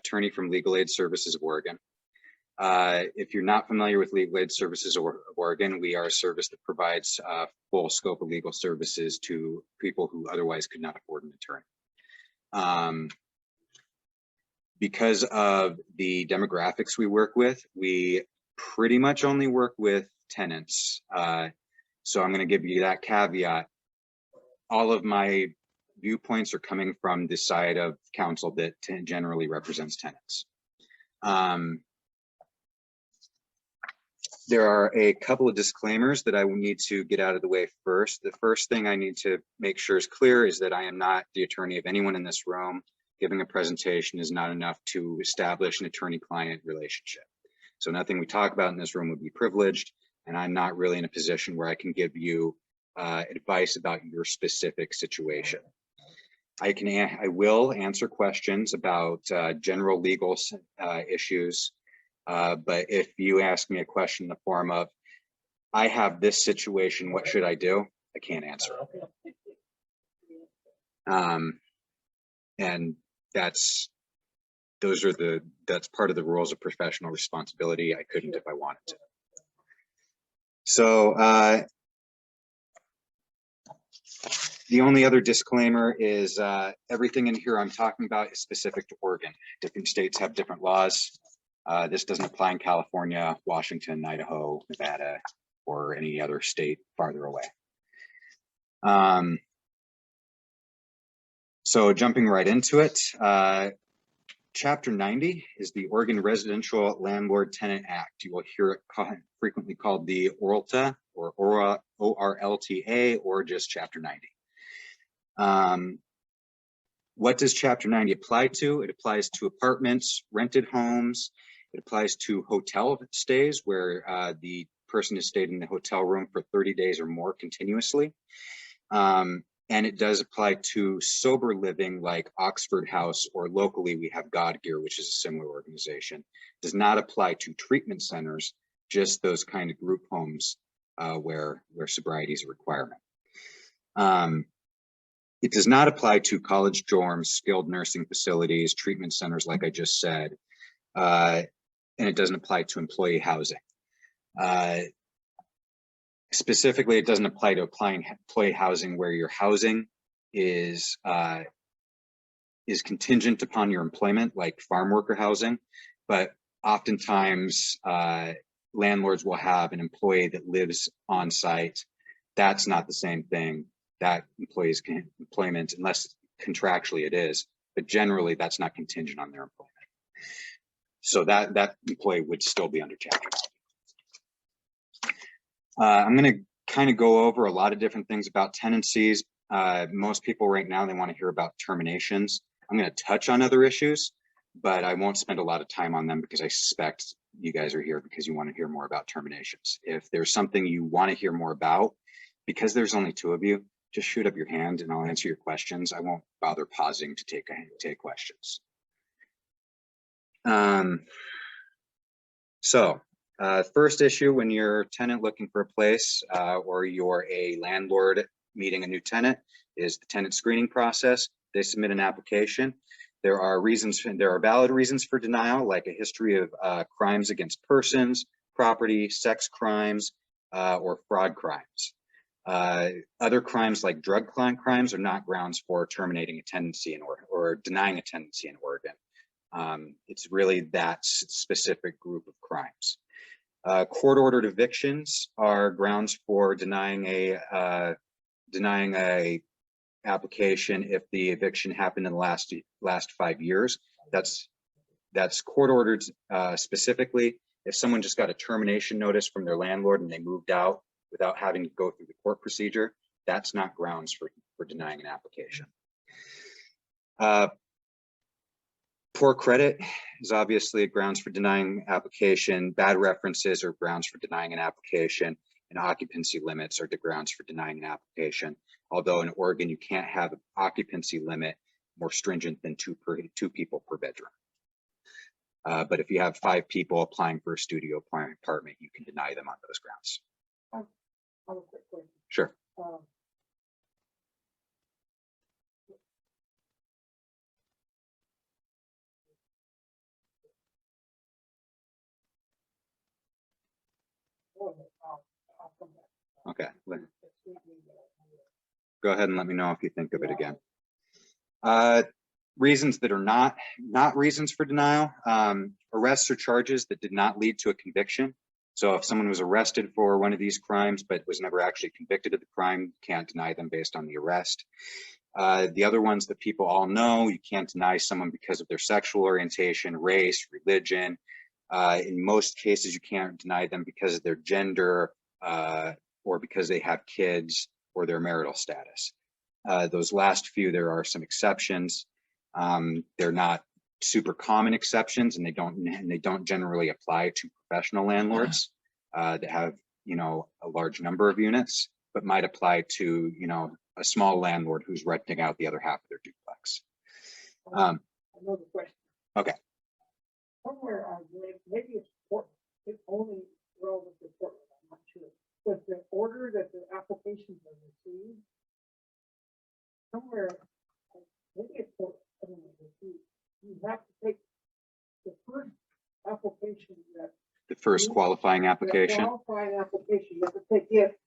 attorney from Legal Aid Services of Oregon. If you're not familiar with Legal Aid Services of Oregon, we are a service that provides full scope of legal services to people who otherwise could not afford an attorney. Because of the demographics we work with, we pretty much only work with tenants. So I'm going to give you that caveat. All of my viewpoints are coming from the side of counsel that generally represents tenants. There are a couple of disclaimers that I will need to get out of the way first. The first thing I need to make sure is clear is that I am not the attorney of anyone in this room. Giving a presentation is not enough to establish an attorney-client relationship. So nothing we talk about in this room would be privileged, and I'm not really in a position where I can give you advice about your specific situation. I will answer questions about general legal issues, but if you ask me a question in the form of, I have this situation, what should I do? I can't answer. And that's part of the rules of professional responsibility. I couldn't if I wanted to. So the only other disclaimer is everything in here I'm talking about is specific to Oregon. Different states have different laws. This doesn't apply in California, Washington, Idaho, Nevada, or any other state farther away. So jumping right into it, Chapter 90 is the Oregon Residential Landlord Tenant Act. You will hear it frequently called the ORLTA, or ORLTA, or just Chapter 90. What does Chapter 90 apply to? It applies to apartments, rented homes. It applies to hotel stays where the person has stayed in the hotel room for 30 days or more continuously. And it does apply to sober living like Oxford House, or locally we have God Gear, which is a similar organization. It does not apply to treatment centers, just those kind of group homes where sobriety is a requirement. It does not apply to college dorms, skilled nursing facilities, treatment centers, like I just said, and it doesn't apply to employee housing. Specifically, it doesn't apply to employee housing where your housing is contingent upon your employment, like farm worker housing, but oftentimes landlords will have an employee that lives on site. That's not the same thing. That employee's employment, unless contractually it is, but generally that's not contingent on their employment. So that employee would still be under Chapter 90. I'm going to kind of go over a lot of different things about tenancies. Most people right now, they want to hear about terminations. I'm going to touch on other issues, but I won't spend a lot of time on them because I suspect you guys are here because you want to hear more about terminations. If there's something you want to hear more about, because there's only two of you, just shoot up your hand and I'll answer your questions. I won't bother pausing to take questions. First issue, when you're a tenant looking for a place or you're a landlord meeting a new tenant, is the tenant screening process. They submit an application. There are valid reasons for denial, like a history of crimes against persons, property, sex crimes, or fraud crimes. Other crimes like drug crimes are not grounds for terminating a tenancy in Oregon or denying a tenancy in Oregon. It's really that specific group of crimes. Court-ordered evictions are grounds for denying a application if the eviction happened in the last 5 years. That's court-ordered specifically. If someone just got a termination notice from their landlord and they moved out without having to go through the court procedure, that's not grounds for denying an application. Poor credit is obviously a grounds for denying application. Bad references are grounds for denying an application, and occupancy limits are the grounds for denying an application. Although in Oregon, you can't have an occupancy limit more stringent than two people per bedroom. But if you have 5 people applying for a studio apartment, you can deny them on those grounds. I have a quick question. Sure. I'll come back. Okay, It's sweet me, go ahead and let me know if you think of it again. Reasons that are not reasons for denial: arrests or charges that did not lead to a conviction. So if someone was arrested for one of these crimes but was never actually convicted of the crime, can't deny them based on the arrest. The other ones that people all know, you can't deny someone because of their sexual orientation, race, religion. In most cases, you can't deny them because of their gender, or because they have kids, or their marital status. Those last few, there are some exceptions. They're not super common exceptions, and they don't generally apply to professional landlords that have, a large number of units, but might apply to, a small landlord who's renting out the other half of their duplex. Another question. Okay. Somewhere I read, maybe it's Portland, it's only relevant to Portland, I'm not sure. But the order that the applications are received, somewhere, maybe it's Portland, I don't know, you have to take the first application that. The first qualifying application. Qualifying application, you have to take it.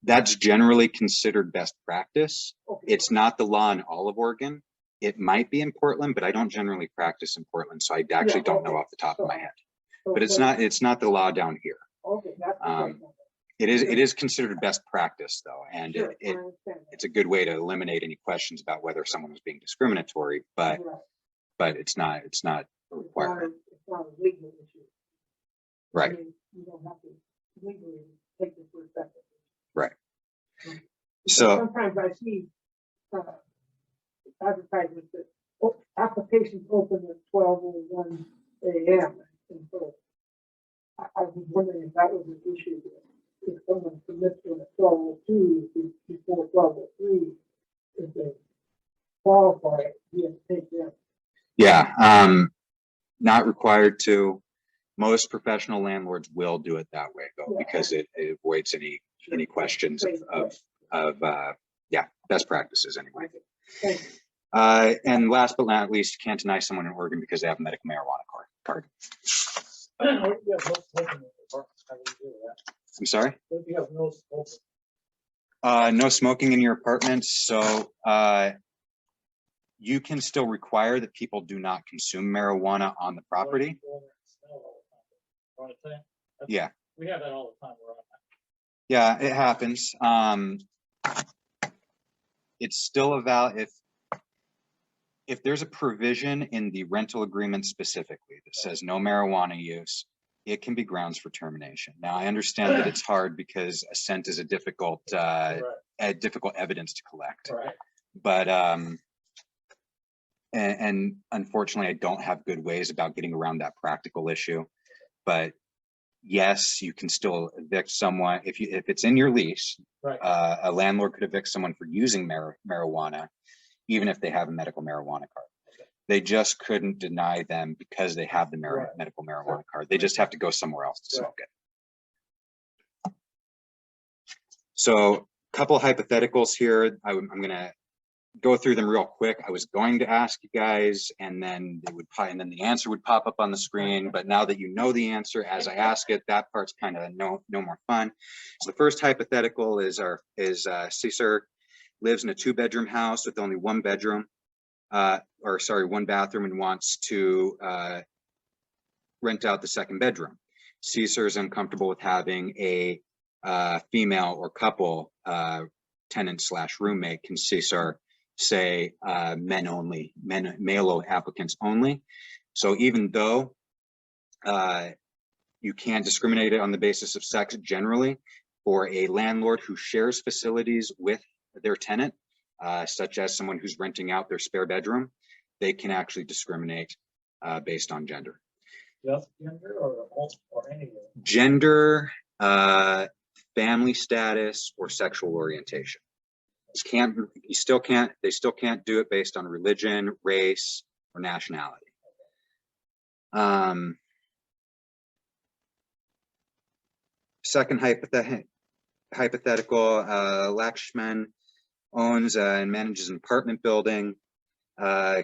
That's generally considered best practice. Okay. It's not the law in all of Oregon. It might be in Portland, but I don't generally practice in Portland, so I actually don't know off the top of my head. But it's not the law down here. Okay, that's it is considered best practice though, and sure, it's a good way to eliminate any questions about whether someone was being discriminatory, but it's not a requirement. It's not a legal issue. Right. I mean, you don't have to legally take the first step. Right. So sometimes I see advertisements that applications open at 12:01 a.m. and so I was wondering if that was an issue. If someone submits one at 12:02 before 12:03, if they qualify, you have to take them. Yeah, not required to. Most professional landlords will do it that way though, because it avoids any questions of best practices anyway. And last but not least, you can't deny someone in Oregon because they have a medical marijuana card. I'm sorry? If you have no smoking. No smoking in your apartment. So you can still require that people do not consume marijuana on the property. Yeah. We have that all the time. Yeah, it happens. It's still a valid if there's a provision in the rental agreement specifically that says no marijuana use, it can be grounds for termination. Now, I understand that it's hard because assent is a difficult evidence to collect. Right. But and unfortunately, I don't have good ways about getting around that practical issue. But yes, you can still evict someone if it's in your lease. Right. A landlord could evict someone for using marijuana, even if they have a medical marijuana card. Okay. They just couldn't deny them because they have the medical marijuana card. They just have to go somewhere else to smoke it. So, a couple of hypotheticals here. I'm going to go through them real quick. I was going to ask you guys, and then the answer would pop up on the screen. But now that you know the answer as I ask it, that part's kind of no more fun. So the first hypothetical is Cesar lives in a 2-bedroom house with only one bathroom, and wants to rent out the second bedroom. Cesar is uncomfortable with having a female or couple tenant / roommate. Can Cesar say male applicants only? So even though you can't discriminate on the basis of sex generally, for a landlord who shares facilities with their tenant, such as someone who's renting out their spare bedroom, they can actually discriminate based on gender. Just gender or any gender, family status, or sexual orientation. They still can't do it based on religion, race, or nationality. Second hypothetical, Lakshman owns and manages an apartment building.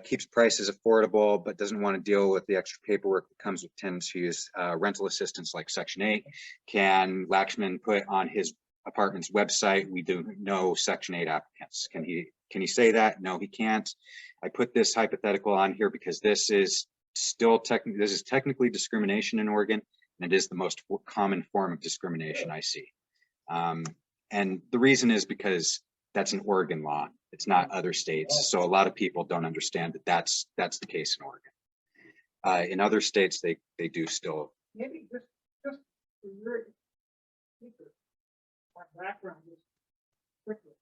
keeps prices affordable, but doesn't want to deal with the extra paperwork that comes with tenants who use rental assistance like Section 8. Can Lakshman put on his apartment's website, we do no Section 8 applicants? Can he say that? No, he can't. I put this hypothetical on here because this is still technically discrimination in Oregon, and it is the most common form of discrimination I see. And the reason is because that's an Oregon law. It's not other states. So a lot of people don't understand that that's the case in Oregon. In other states, they do still. Maybe just for your speaker, my background is quickly.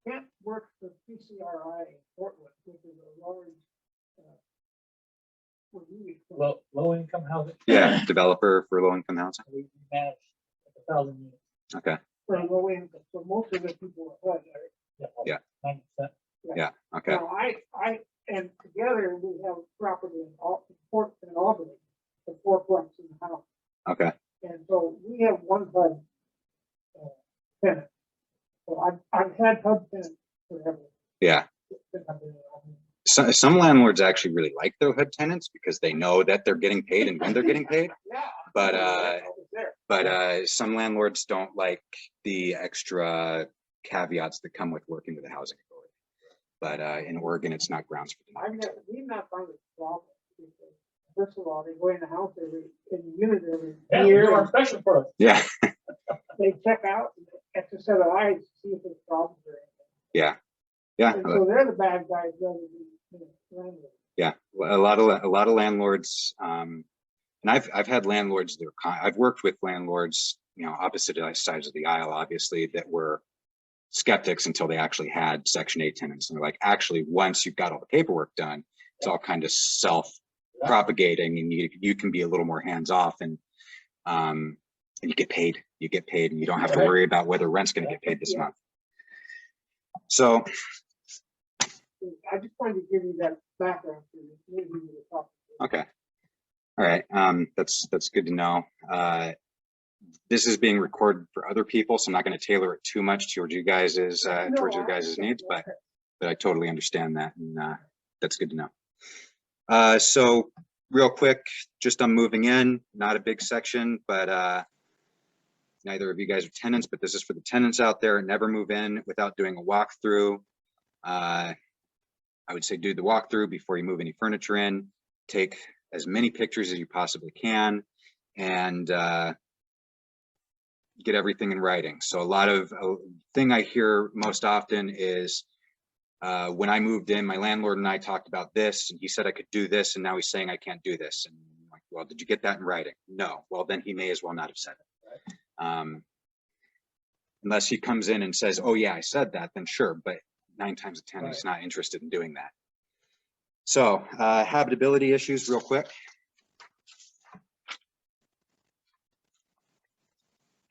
Kent works for PCRI in Portland, which is a large low income housing. Yeah, developer for low income housing. We manage 1,000 units. Okay. For low income, so most of the people are flood, Yeah. 90%. Yeah. Okay. Now, I and together we have property in Albany, the fourplex in the house, Okay. and so we have one HUD tenant. So I've had HUD tenants forever. Yeah. Since I've been in Albany. Some landlords actually really like their HUD tenants because they know that they're getting paid and when they're getting paid. Yeah. But some landlords don't like the extra caveats that come with working with the housing authority. But in Oregon, it's not grounds for denial. We've not found a problem. First of all, they go in the house in the unit every Yeah, year. you're on special for us. Yeah. They check out, and a set of eyes to see if there's problems or anything. Yeah. Yeah. And so they're the bad guys rather than landlords. Yeah. A lot of landlords. And I've had landlords that I've worked with landlords, opposite sides of the aisle, obviously, that were skeptics until they actually had Section 8 tenants. And they're like, actually, once you've got all the paperwork done, it's all kind of self-propagating, and you can be a little more hands-off, and you get paid. You get paid, and you don't have to worry about whether rent's going to get paid this month. So I just wanted to give you that background for you. Maybe you would talk. okay. All right. That's good to know. This is being recorded for other people, so I'm not going to tailor it too much towards you guys' needs, but I totally understand that, and that's good to know. So real quick, just on moving in, not a big section, but neither of you guys are tenants, but this is for the tenants out there. Never move in without doing a walkthrough. I would say do the walkthrough before you move any furniture in. Take as many pictures as you possibly can, and get everything in writing. So a thing I hear most often is when I moved in, my landlord and I talked about this, and he said I could do this, and now he's saying I can't do this. And I'm like, well, did you get that in writing? No. Well, then he may as well not have said it. Unless he comes in and says, oh yeah, I said that, then sure. But 9 times out of 10, he's not interested in doing that. So habitability issues real quick.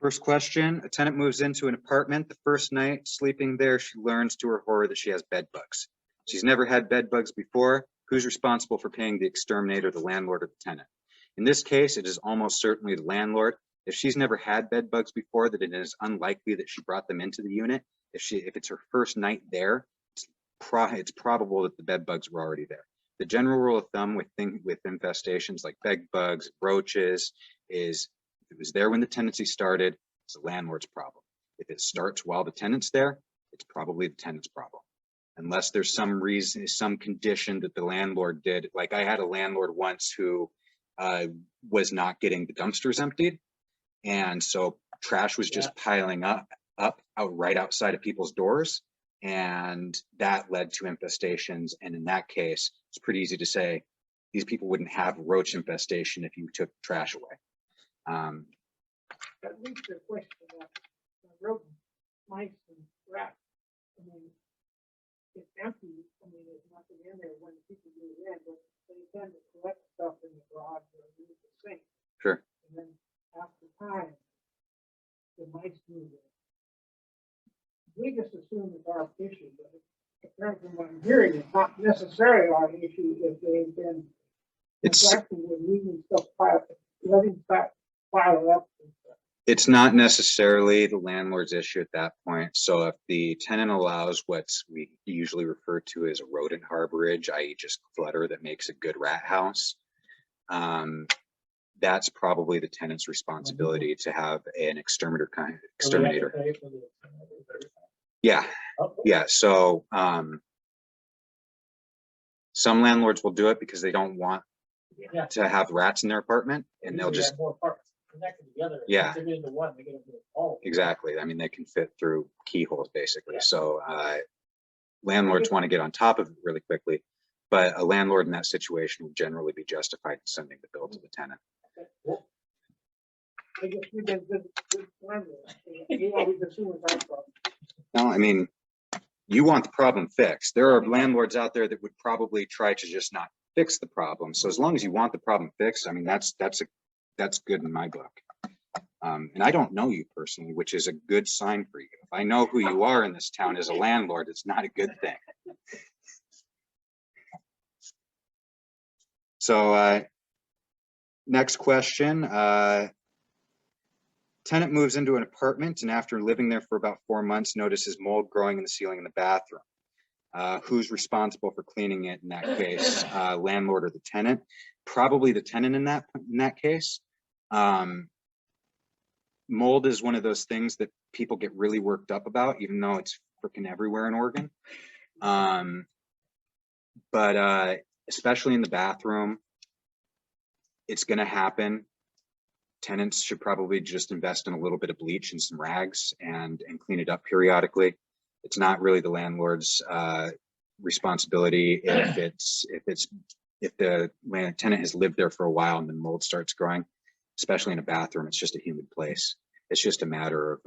First question, a tenant moves into an apartment. The first night sleeping there, she learns to her horror that she has bed bugs. She's never had bed bugs before. Who's responsible for paying the exterminator, the landlord or the tenant? In this case, it is almost certainly the landlord. If she's never had bed bugs before, that it is unlikely that she brought them into the unit. If it's her first night there, it's probable that the bed bugs were already there. The general rule of thumb with infestations like bed bugs, roaches, is if it was there when the tenancy started, it's the landlord's problem. If it starts while the tenant's there, it's probably the tenant's problem. Unless there's some reason, some condition that the landlord did. Like I had a landlord once who was not getting the dumpsters emptied. And so trash was just piling up right outside of people's doors. And that led to infestations. And in that case, it's pretty easy to say these people wouldn't have roach infestation if you took trash away. That leads to a question about rodents, mice, and rats. I mean, it's empty. I mean, there's nothing in there when people move in, but they tend to collect stuff in the garage or underneath the sink. Sure. And then after time, the mice move in. We just assume it's our issue, but apparently what I'm hearing is not necessarily our issue if they've been neglecting and leaving stuff letting stuff pile up. It's not necessarily the landlord's issue at that point. So if the tenant allows what we usually refer to as a rodent harborage, i.e. just clutter that makes a good rat house, that's probably the tenant's responsibility to have an exterminator. Yeah, yeah. So some landlords will do it because they don't want to have rats in their apartment, and they'll just more parts connected together. Yeah. They get into one, they get into all. exactly. I mean, they can fit through keyholes basically. So landlords want to get on top of it really quickly, but a landlord in that situation will generally be justified in sending the bill to the tenant. I guess we've been good landlords. You always assume it's our problem. No, I mean, you want the problem fixed. There are landlords out there that would probably try to just not fix the problem. So as long as you want the problem fixed, I mean, that's good in my book. And I don't know you personally, which is a good sign for you. If I know who you are in this town as a landlord, it's not a good thing. So next question. Tenant moves into an apartment and after living there for about 4 months, notices mold growing in the ceiling in the bathroom. Who's responsible for cleaning it in that case? Landlord or the tenant? Probably the tenant in that case. Mold is one of those things that people get really worked up about, even though it's freaking everywhere in Oregon. But especially in the bathroom, it's going to happen. Tenants should probably just invest in a little bit of bleach and some rags and clean it up periodically. It's not really the landlord's responsibility if the tenant has lived there for a while and then mold starts growing, especially in a bathroom. It's just a humid place. It's just a matter of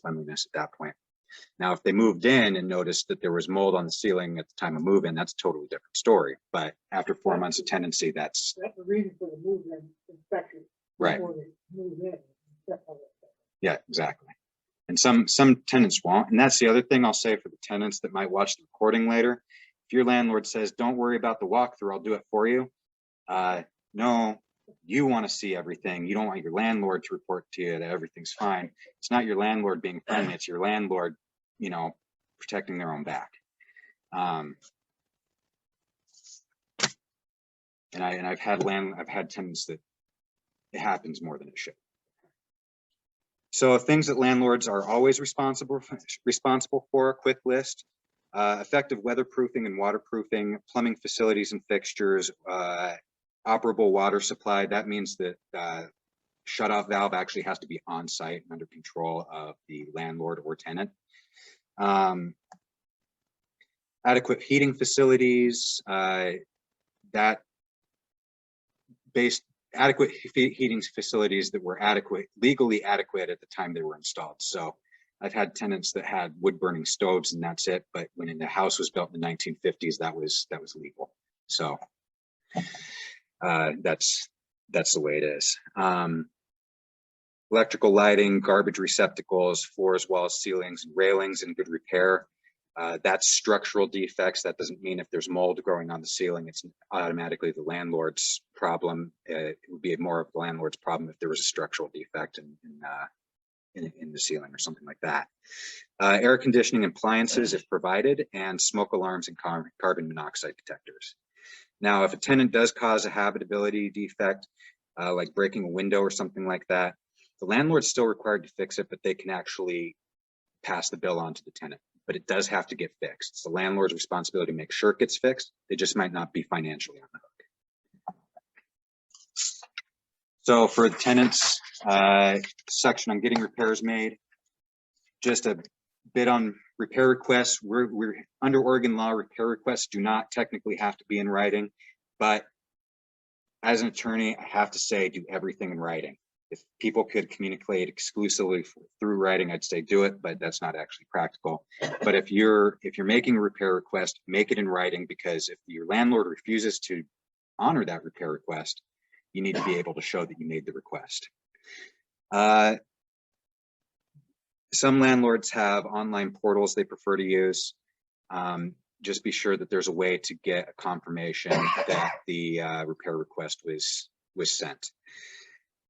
cleanliness at that point. Now, if they moved in and noticed that there was mold on the ceiling at the time of move-in, that's a totally different story. But after 4 months of tenancy, that's the reason for the movement inspection. Right. Before they move in. Yeah, exactly. And some tenants won't. And that's the other thing I'll say for the tenants that might watch the recording later. If your landlord says, don't worry about the walkthrough, I'll do it for you. No, you want to see everything. You don't want your landlord to report to you that everything's fine. It's not your landlord being friendly. It's your landlord, protecting their own back. And I've had tenants that it happens more than it should. So things that landlords are always responsible for, a quick list: effective weatherproofing and waterproofing, plumbing facilities and fixtures, operable water supply. That means that shutoff valve actually has to be on site and under control of the landlord or tenant. Adequate heating facilities, adequate heating facilities that were legally adequate at the time they were installed. So I've had tenants that had wood burning stoves and that's it. But when the house was built in the 1950s, that was legal. So that's the way it is. Electrical lighting, garbage receptacles, floors, walls, ceilings, and railings in good repair. That's structural defects. That doesn't mean if there's mold growing on the ceiling, it's automatically the landlord's problem. It would be more of the landlord's problem if there was a structural defect in the ceiling or something like that. Air conditioning appliances, if provided, and smoke alarms and carbon monoxide detectors. Now, if a tenant does cause a habitability defect, like breaking a window or something like that, the landlord's still required to fix it, but they can actually pass the bill on to the tenant. But it does have to get fixed. It's the landlord's responsibility to make sure it gets fixed. They just might not be financially on the hook. So for the tenants section on getting repairs made, just a bit on repair requests. We're under Oregon law, repair requests do not technically have to be in writing, but as an attorney, I have to say, do everything in writing. If people could communicate exclusively through writing, I'd say do it, but that's not actually practical. But if you're making a repair request, make it in writing, because if your landlord refuses to honor that repair request, you need to be able to show that you made the request. Some landlords have online portals they prefer to use. Just be sure that there's a way to get a confirmation that the repair request was sent.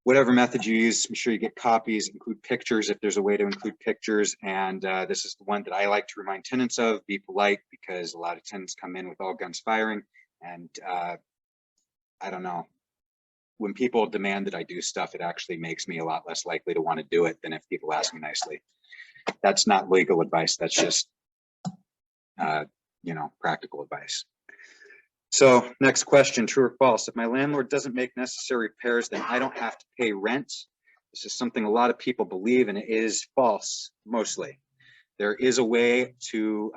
whatever method you use, be sure you get copies, include pictures if there's a way to include pictures. And this is the one that I like to remind tenants of. Be polite, because a lot of tenants come in with all guns firing. And I don't know, when people demand that I do stuff, it actually makes me a lot less likely to want to do it than if people ask me nicely. That's not legal advice. That's just, you know, practical advice. So next question, true or false? If my landlord doesn't make necessary repairs, then I don't have to pay rent. This is something a lot of people believe, and it is false, mostly. There is a way to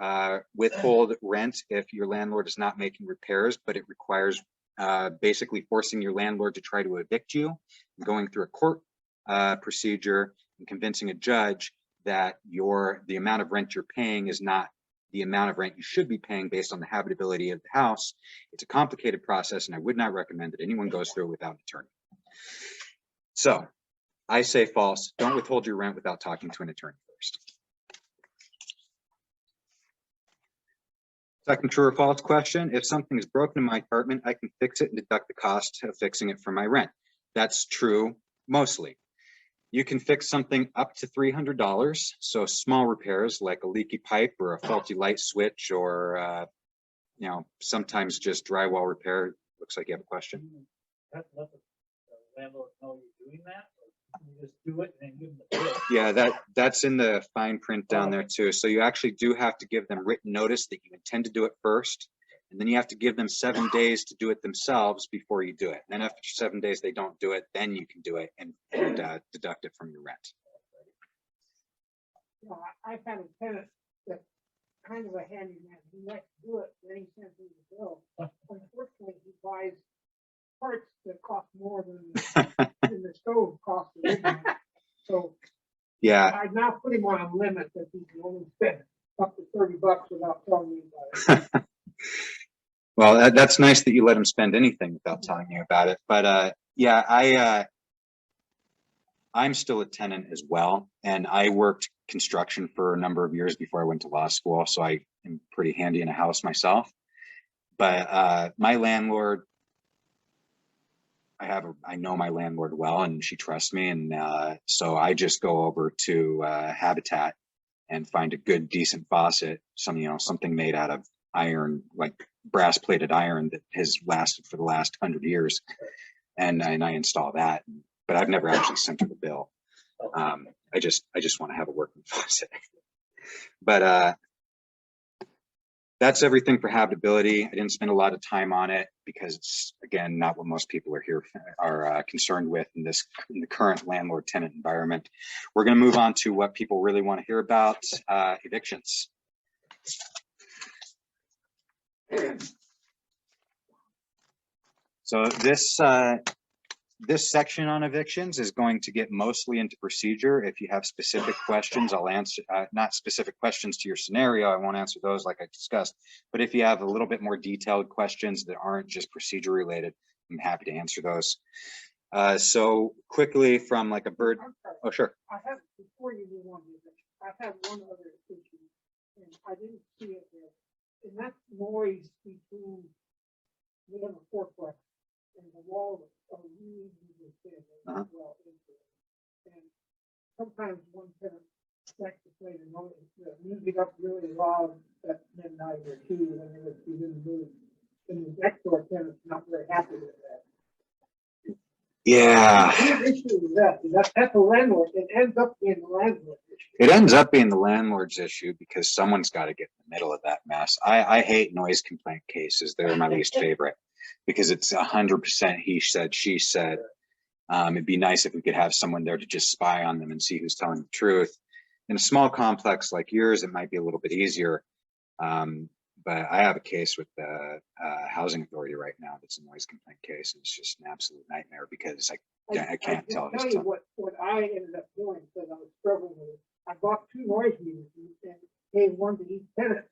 withhold rent if your landlord is not making repairs, but it requires basically forcing your landlord to try to evict you, going through a court procedure and convincing a judge that the amount of rent you're paying is not the amount of rent you should be paying based on the habitability of the house. It's a complicated process, and I would not recommend that anyone goes through it without an attorney. So I say false. Don't withhold your rent without talking to an attorney first. Second true or false question. If something is broken in my apartment, I can fix it and deduct the cost of fixing it from my rent. That's true mostly. You can fix something up to $300. So small repairs like a leaky pipe or a faulty light switch, or you know, sometimes just drywall repair. Looks like you have a question. Let the landlord know you're doing that, or you just do it and then give them the bill. Yeah, that's in the fine print down there too. So you actually do have to give them written notice that you intend to do it first, and then you have to give them 7 days to do it themselves before you do it. And then after 7 days they don't do it, then you can do it and deduct it from your rent. You know, I've had a tenant that's kind of a handyman. He likes to do it, then he sends me the bill. Unfortunately, he buys parts that cost more than the stove cost originally. So Yeah, I've now put him on a limit that he can only spend up to $30 without telling me about it. well, that's nice that you let them spend anything without telling you about it. But yeah, I'm still a tenant as well, and I worked construction for a number of years before I went to law school, so I am pretty handy in a house myself. But my landlord, I know my landlord well, and she trusts me, and so I just go over to Habitat and find a good, decent faucet, something made out of iron, like brass plated iron that has lasted for the last 100 years, and I install that. But I've never actually sent her the bill. I just want to have a working faucet. But that's everything for habitability. I didn't spend a lot of time on it because it's, again, not what most people are concerned with in the current landlord-tenant environment. We're going to move on to what people really want to hear about, evictions. So this section on evictions is going to get mostly into procedure. If you have specific questions, I'll answer, not specific questions to your scenario, I won't answer those like I discussed, but if you have a little bit more detailed questions that aren't just procedure related, I'm happy to answer those. So quickly from like a bird, oh sure. I have, before you move on, I've had one other issue, and I didn't see it there, and that's noise between whatever fourplex and the wall are really thin and well into it. And sometimes one tenant likes to play the music up really loud at midnight or 2 when he's in the mood. And the next door tenant's not very happy with that. Yeah. The issue is that's a landlord. It ends up being the landlord issue. It ends up being the landlord's issue because someone's got to get in the middle of that mess. I hate noise complaint cases. They're my least favorite because it's 100% he said, she said. It'd be nice if we could have someone there to just spy on them and see who's telling the truth. In a small complex like yours, it might be a little bit easier. But I have a case with the housing authority right now that's a noise complaint case. And it's just an absolute nightmare because I can't tell. Tell you what I ended up doing because I was struggling with it. I bought 2 noise meters and gave one to each tenant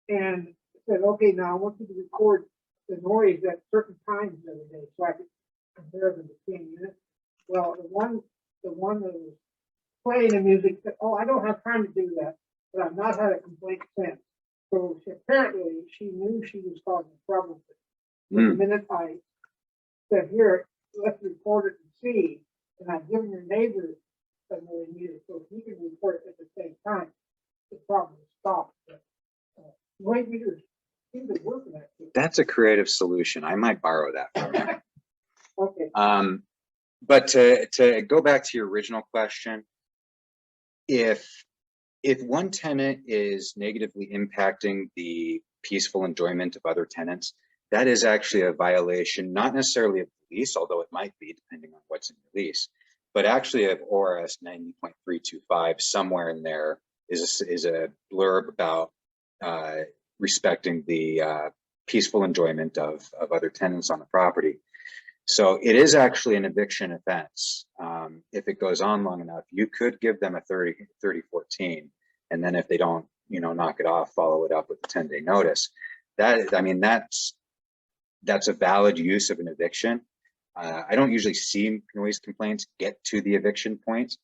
and said, okay, now I want you to record the noise at certain times of the day so I could compare them between units. Well, the one that was playing the music said, oh, I don't have time to do that, but I've not had a complaint since. So apparently she knew she was causing trouble. The minute I said, here, let's record it and see, and I've given your neighbor a millimeter, so if you can report at the same time, the problem is stopped. But, noise meters seem to work in that case. That's a creative solution. I might borrow that from you. Okay, But to go back to your original question, if one tenant is negatively impacting the peaceful enjoyment of other tenants, that is actually a violation, not necessarily of the lease, although it might be depending on what's in the lease, but actually of ORS 90.325. Somewhere in there is a blurb about respecting the peaceful enjoyment of other tenants on the property. So it is actually an eviction offense. If it goes on long enough, you could give them a 30-14, and then if they don't, knock it off, follow it up with a 10-day notice. That's a valid use of an eviction. I don't usually see noise complaints get to the eviction point.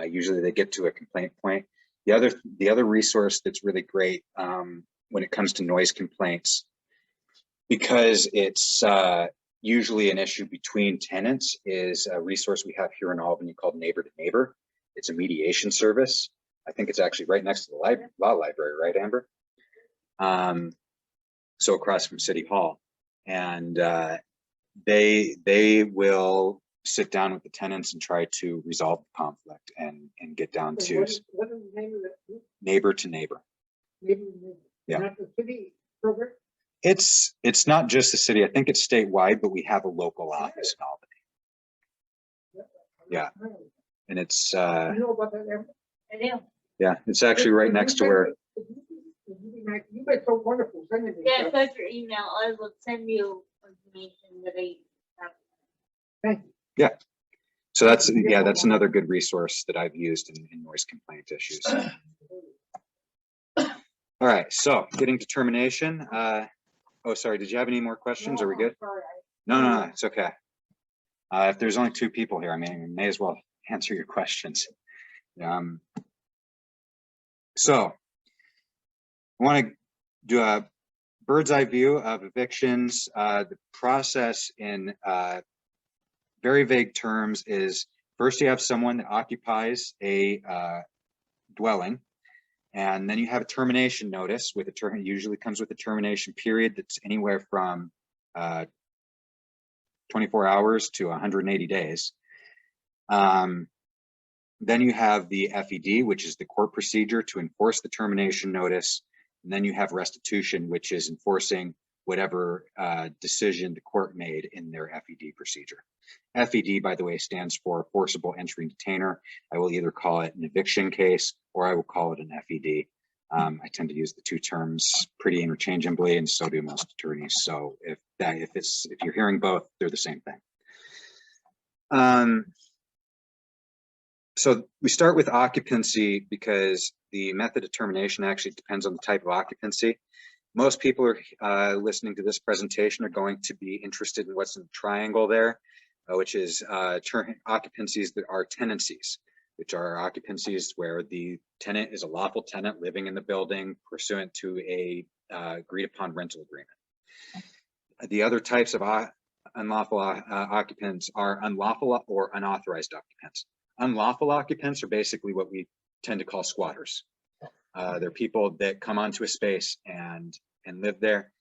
Usually they get to a complaint point. The other resource that's really great when it comes to noise complaints, because it's usually an issue between tenants, is a resource we have here in Albany called Neighbor to Neighbor. It's a mediation service. I think it's actually right next to the law library, right, Amber? So across from City Hall. And they will sit down with the tenants and try to resolve the conflict and get down so to what is the name of that group? Neighbor to Neighbor. Neighbor to Neighbor. Yeah. Not the city program? It's not just the city. I think it's statewide, but we have a local office in Albany. Yeah. And it's You know about that, Evan? I do. yeah, it's actually right next to where. You've been so wonderful sending me Yeah, stuff. got your email. I will send you information that I have. Thank you. So that's another good resource that I've used in noise complaint issues. All right, so getting to termination. Oh, sorry, did you have any more questions? Are we good? Sorry, No, it's okay. If there's only two people here, I mean, we may as well answer your questions. So I want to do a bird's eye view of evictions. The process in very vague terms is, first you have someone that occupies a dwelling, and then you have a termination notice with a usually comes with a termination period that's anywhere from 24 hours to 180 days. Then you have the FED, which is the court procedure to enforce the termination notice. And then you have restitution, which is enforcing whatever decision the court made in their FED procedure. FED, by the way, stands for forcible entry and detainer. I will either call it an eviction case or I will call it an FED. I tend to use the two terms pretty interchangeably, and so do most attorneys. So if you're hearing both, they're the same thing. So we start with occupancy because the method of termination actually depends on the type of occupancy. Most people are listening to this presentation are going to be interested in what's in the triangle there, which is occupancies that are tenancies, which are occupancies where the tenant is a lawful tenant living in the building pursuant to a agreed upon rental agreement. The other types of unlawful occupants are unlawful or unauthorized occupants. Unlawful occupants are basically what we tend to call squatters. They're people that come onto a space and live there.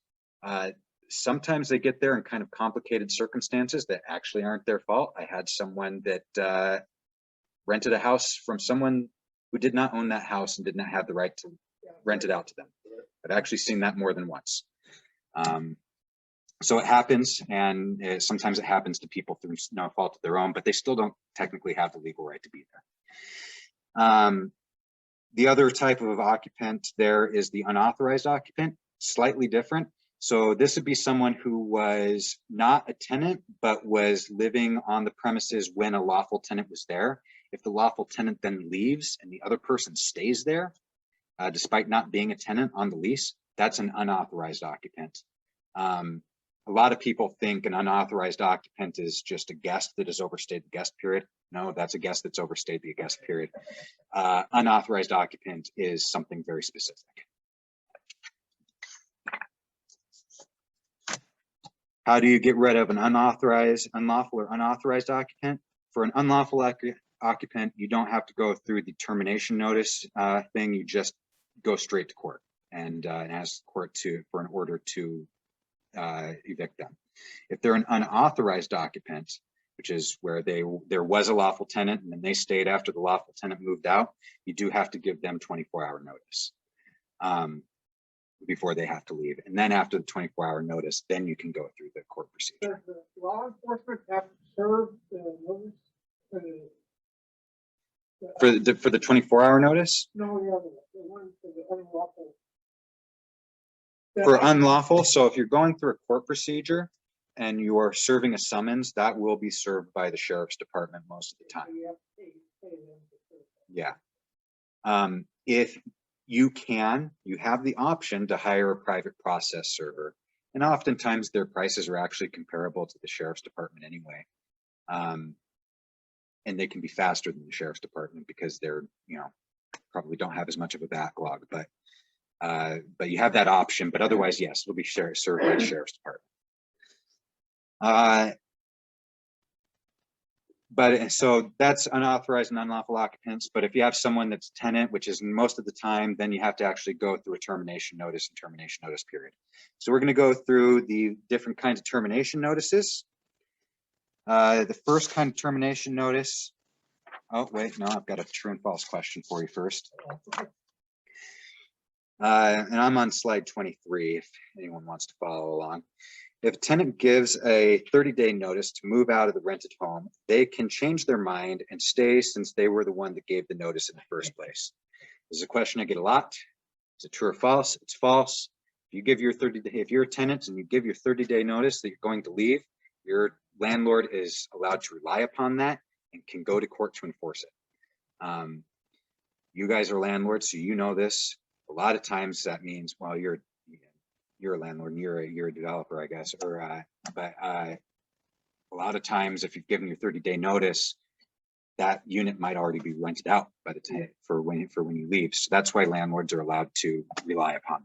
Sometimes they get there in kind of complicated circumstances that actually aren't their fault. I had someone that rented a house from someone who did not own that house and did not have the right to rent it out to them. I've actually seen that more than once. So it happens, and sometimes it happens to people through no fault of their own, but they still don't technically have the legal right to be there. The other type of occupant there is the unauthorized occupant, slightly different. So this would be someone who was not a tenant, but was living on the premises when a lawful tenant was there. If the lawful tenant then leaves and the other person stays there, despite not being a tenant on the lease, that's an unauthorized occupant. A lot of people think an unauthorized occupant is just a guest that has overstayed the guest period. No, that's a guest that's overstayed the guest period. Unauthorized occupant is something very specific. How do you get rid of an unlawful or unauthorized occupant? for an unlawful occupant, you don't have to go through the termination notice thing. You just go straight to court and ask the court for an order to evict them. If they're an unauthorized occupant, which is where there was a lawful tenant and then they stayed after the lawful tenant moved out, you do have to give them 24-hour notice before they have to leave. And then after the 24-hour notice, then you can go through the court procedure. Does the law enforcement have to serve the notice? For the 24-hour notice? No, the other one, the one for the unlawful. For unlawful, so if you're going through a court procedure and you are serving a summons, that will be served by the sheriff's department most of the time. You have to pay them to serve that. Yeah. If you have the option to hire a private process server, and oftentimes their prices are actually comparable to the sheriff's department anyway. And they can be faster than the sheriff's department because they're, probably don't have as much of a backlog, but you have that option. But otherwise, yes, it'll be served by the sheriff's department. But so that's unauthorized and unlawful occupants. But if you have someone that's tenant, which is most of the time, then you have to actually go through a termination notice and termination notice period. So we're going to go through the different kinds of termination notices. The first kind of termination notice. Oh, wait, no, I've got a true and false question for you first. And I'm on slide 23 if anyone wants to follow along. If a tenant gives a 30-day notice to move out of the rented home, they can change their mind and stay since they were the one that gave the notice in the first place. This is a question I get a lot. Is it true or false? It's false. If you're a tenant and you give your 30-day notice that you're going to leave, your landlord is allowed to rely upon that and can go to court to enforce it. You guys are landlords, so you know this. A lot of times that means, well, you're a landlord and you're a developer, I guess, but a lot of times if you've given your 30-day notice, that unit might already be rented out by the tenant for when you leave. So that's why landlords are allowed to rely upon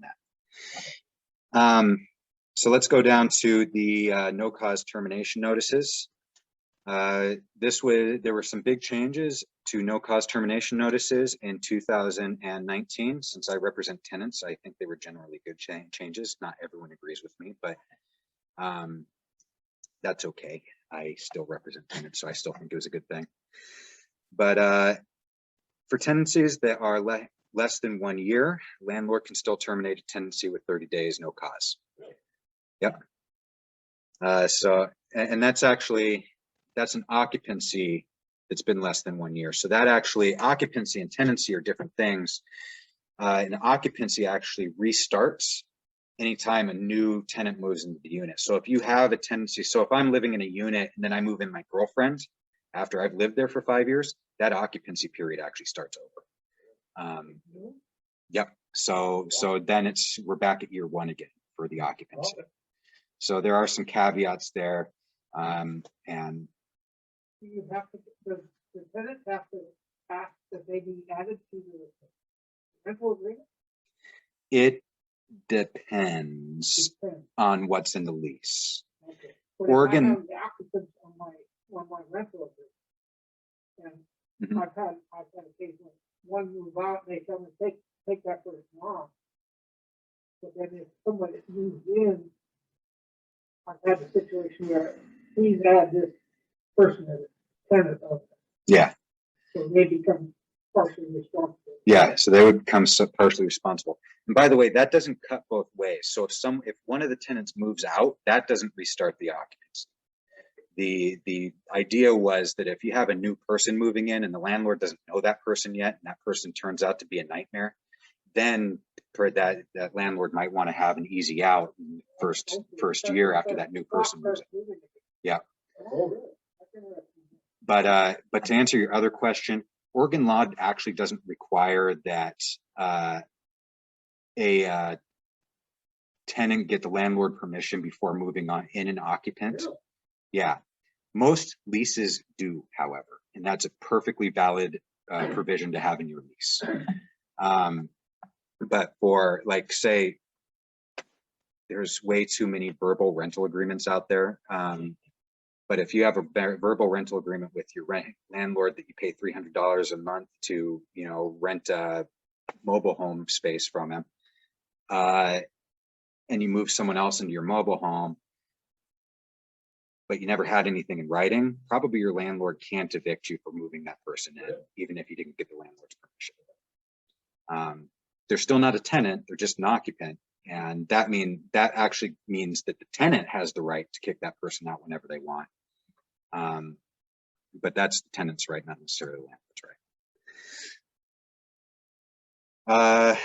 that. So let's go down to the no cause termination notices. There were some big changes to no cause termination notices in 2019. Since I represent tenants, I think they were generally good changes. Not everyone agrees with me, but that's okay. I still represent tenants, so I still think it was a good thing. But for tenancies that are less than 1 year, landlord can still terminate a tenancy with 30 days, no cause. Yep. And that's an occupancy that's been less than 1 year. So that actually, occupancy and tenancy are different things. And occupancy actually restarts anytime a new tenant moves into the unit. So if you have a tenancy, so if I'm living in a unit and then I move in my girlfriend after I've lived there for 5 years, that occupancy period actually starts over. Yep. So then we're back at year one again for the occupancy. So there are some caveats there. And You have to, does the tenant have to ask that they be added to the rental agreement? it depends on what's in the lease. Okay. But Oregon- if I have the occupants on my rental agreement, and Mhm. I've had a case when one move out, they come and take that person on. But then if somebody moves in, I've had a situation where he's had this person as a tenant of it, Yeah, so they become partially responsible. yeah. So they would become partially responsible. And by the way, that doesn't cut both ways. So if one of the tenants moves out, that doesn't restart the occupancy. The idea was that if you have a new person moving in and the landlord doesn't know that person yet, and that person turns out to be a nightmare, then for that landlord might want to have an easy out in the first year after that new person moves in. Yeah. But to answer your other question, Oregon law actually doesn't require that a tenant get the landlord permission before moving on in an occupant. Yeah, most leases do, however, and that's a perfectly valid provision to have in your lease. But for, like, say, there's way too many verbal rental agreements out there. But if you have a verbal rental agreement with your landlord that you pay $300 a month to, you know, rent a mobile home space from him, and you move someone else into your mobile home, but you never had anything in writing, probably your landlord can't evict you for moving that person in, even if you didn't get the landlord's permission. They're still not a tenant, they're just an occupant. And that actually means that the tenant has the right to kick that person out whenever they want. But that's the tenant's right, not necessarily the landlord's right.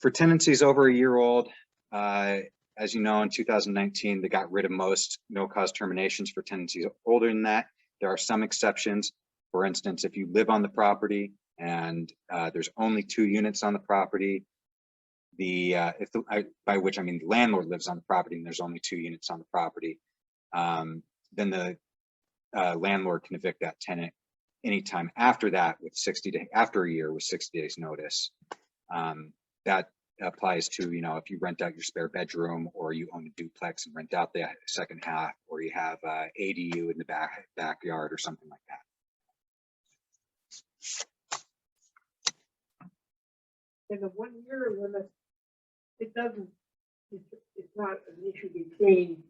For tenancies over a year old, as you know, in 2019, they got rid of most no-cause terminations for tenancies older than that. There are some exceptions. For instance, if you live on the property and there's only 2 units on the property, by which I mean the landlord lives on the property and there's only 2 units on the property, then the landlord can evict that tenant anytime after that with 60 days, after a year with 60 days notice. That applies to, you know, if you rent out your spare bedroom, or you own a duplex and rent out the second half, or you have ADU in the backyard or something like that. In the 1 year limit, it's not an issue between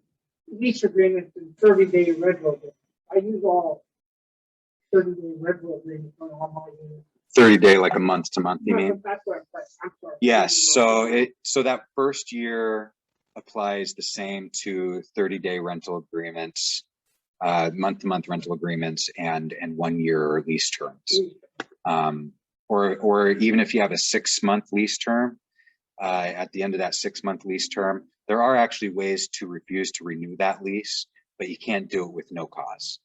lease agreements and 30-day rental agreements. I use all 30-day rental agreements on all my units. 30-day, like a month to month, you mean? That's what I'm sorry. Yes, so that first year applies the same to 30-day rental agreements, month-to-month rental agreements, and 1 year lease terms. Or even if you have a 6-month lease term, at the end of that 6-month lease term, there are actually ways to refuse to renew that lease, but you can't do it with no cause.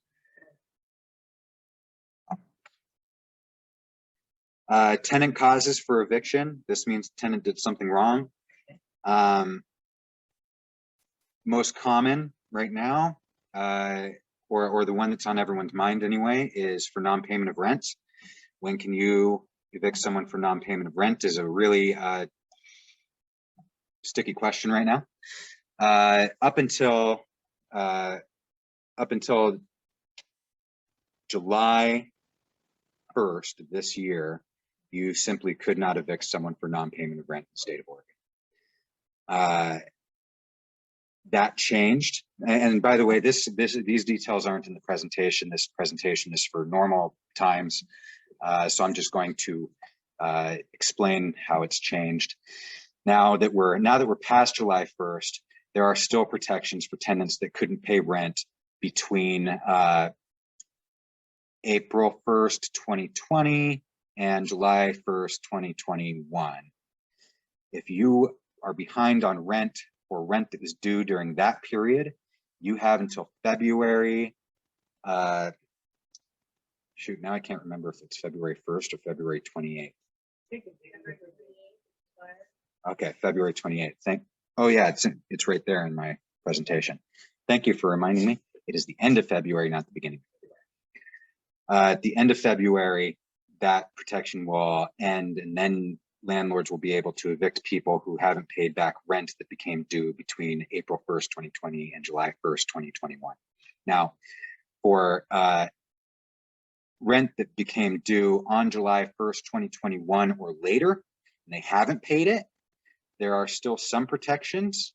Tenant causes for eviction. This means the tenant did something wrong. Most common right now, or the one that's on everyone's mind anyway, is for non-payment of rent. When can you evict someone for non-payment of rent is a really sticky question right now. Up until July 1st of this year, you simply could not evict someone for non-payment of rent in the state of Oregon. That changed, and by the way, these details aren't in the presentation. This presentation is for normal times, so I'm just going to explain how it's changed. Now that we're past July 1st, there are still protections for tenants that couldn't pay rent between April 1st, 2020 and July 1st, 2021. If you are behind on rent or rent that was due during that period, you have until February, shoot, now I can't remember if it's February 1st or February 28th. Okay, February 28th. Oh yeah, it's right there in my presentation. Thank you for reminding me. It is the end of February, not the beginning of February. At the end of February, that protection will end, and then landlords will be able to evict people who haven't paid back rent that became due between April 1st, 2020 and July 1st, 2021. Now, for rent that became due on July 1st, 2021 or later, and they haven't paid it, there are still some protections.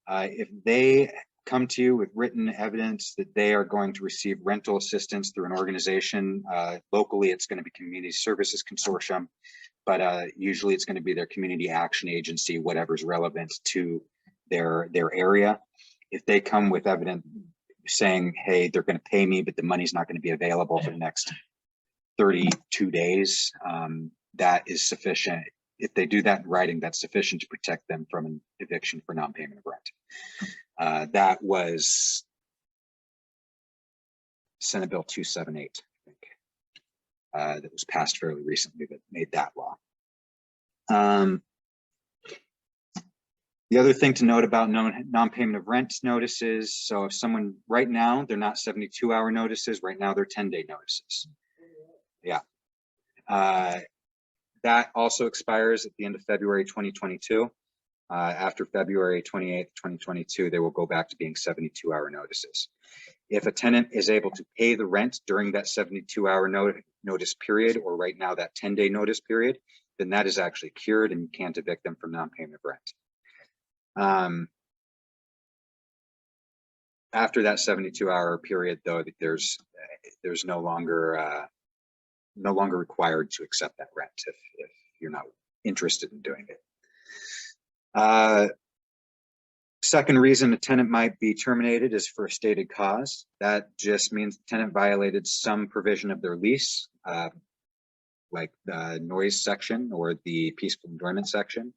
If they come to you with written evidence that they are going to receive rental assistance through an organization, locally it's going to be Community Services Consortium, but usually it's going to be their community action agency, whatever's relevant to their area. If they come with evidence saying, hey, they're going to pay me, but the money's not going to be available for the next 32 days, that is sufficient. If they do that in writing, that's sufficient to protect them from an eviction for non-payment of rent. That was Senate Bill 278, I think, that was passed fairly recently that made that law. The other thing to note about non-payment of rent notices, so if someone, right now, they're not 72-hour notices, right now they're 10-day notices. Yeah. That also expires at the end of February 2022. After February 28th, 2022, they will go back to being 72-hour notices. If a tenant is able to pay the rent during that 72-hour notice period, or right now that 10-day notice period, then that is actually cured and you can't evict them for non-payment of rent. After that 72-hour period, though, there's no longer required to accept that rent if you're not interested in doing it. Second reason a tenant might be terminated is for a stated cause. That just means the tenant violated some provision of their lease, like the noise section or the peaceful enjoyment section,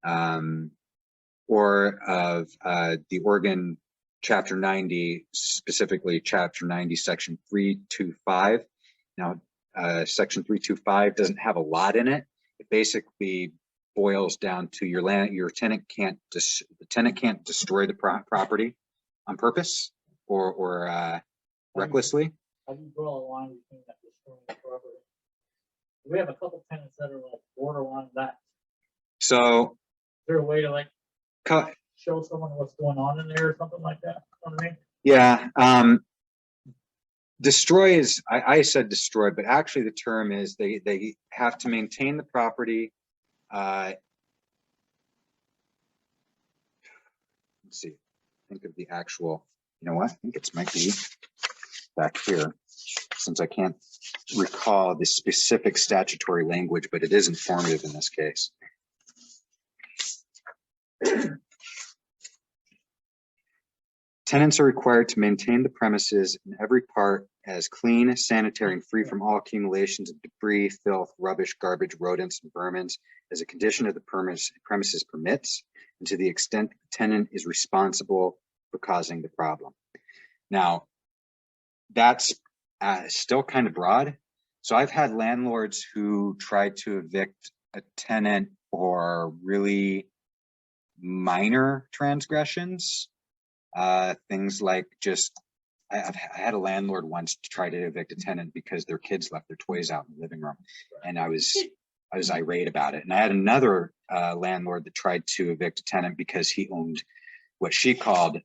or of the Oregon Chapter 90, specifically Chapter 90, Section 325. Now, Section 325 doesn't have a lot in it. It basically boils down to the tenant can't destroy the property on purpose or recklessly. How do you draw a line between that destroying the property? We have a couple tenants that are like borderline that. So, Is there a way to like show someone what's going on in there or something like that? You know what I mean? yeah, destroy is, I said destroy, but actually the term is they have to maintain the property. Let's see, think of the actual, you know what, I think it might be back here, since I can't recall the specific statutory language, but it is informative in this case. Tenants are required to maintain the premises in every part as clean, sanitary, and free from all accumulations of debris, filth, rubbish, garbage, rodents, and vermin as a condition of the premises permits, and to the extent the tenant is responsible for causing the problem. Now, that's still kind of broad. So I've had landlords who tried to evict a tenant for really minor transgressions. Things like just, I had a landlord once to try to evict a tenant because their kids left their toys out in the living room, and I was irate about it. And I had another landlord that tried to evict a tenant because he owned what she called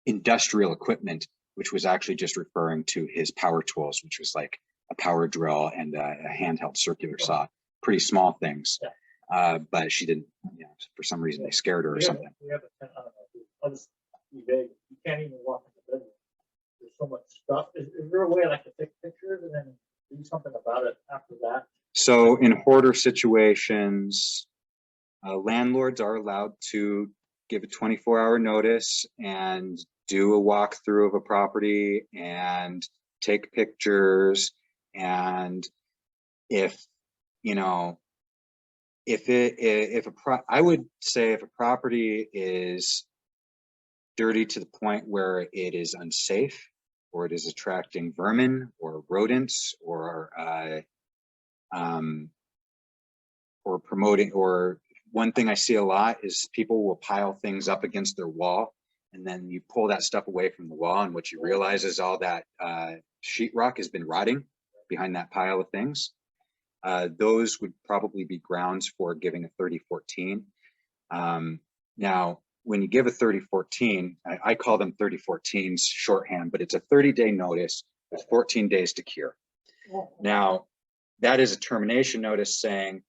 industrial equipment, which was actually just referring to his power tools, which was like a power drill and a handheld circular saw, pretty small things. But she didn't, you know, for some reason they scared her or something. We have a tenant, I don't know, I'll just be vague. You can't even walk in the bedroom. There's so much stuff. Is there a way like to take pictures and then do something about it after that? So in hoarder situations, landlords are allowed to give a 24-hour notice and do a walkthrough of a property and take pictures. And if, you know, I would say if a property is dirty to the point where it is unsafe, or it is attracting vermin or rodents, or promoting, or one thing I see a lot is people will pile things up against their wall, and then you pull that stuff away from the wall, and what you realize is all that sheetrock has been rotting behind that pile of things. Those would probably be grounds for giving a 3014. Now, when you give a 3014, I call them 3014s shorthand, but it's a 30-day notice with 14 days to cure. Now, that is a termination notice saying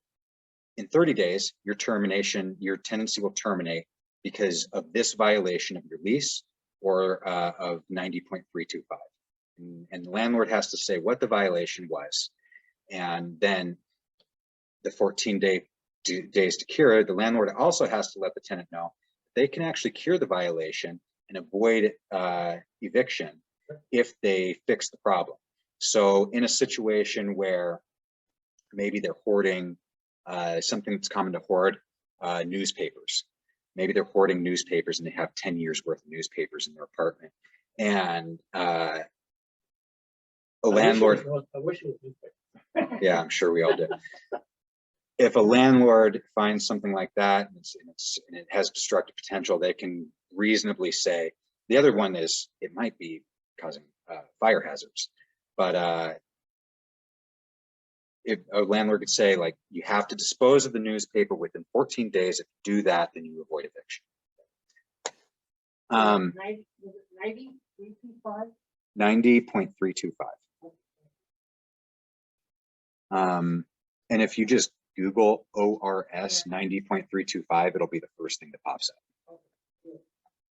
in 30 days, your tenancy will terminate because of this violation of your lease or of 90.325. And the landlord has to say what the violation was. And then the 14 days to cure, the landlord also has to let the tenant know they can actually cure the violation and avoid eviction if they fix the problem. So in a situation where maybe they're hoarding something that's common to hoard, newspapers. Maybe they're hoarding newspapers and they have 10 years worth of newspapers in their apartment. And a landlord, I wish it was newspaper. yeah, I'm sure we all do. If a landlord finds something like that and it has destructive potential, they can reasonably say, the other one is it might be causing fire hazards, but if a landlord could say, like, you have to dispose of the newspaper within 14 days. If you do that, then you avoid eviction. 90.325? 90.325. And if you just Google ORS 90.325, it'll be the first thing that pops up.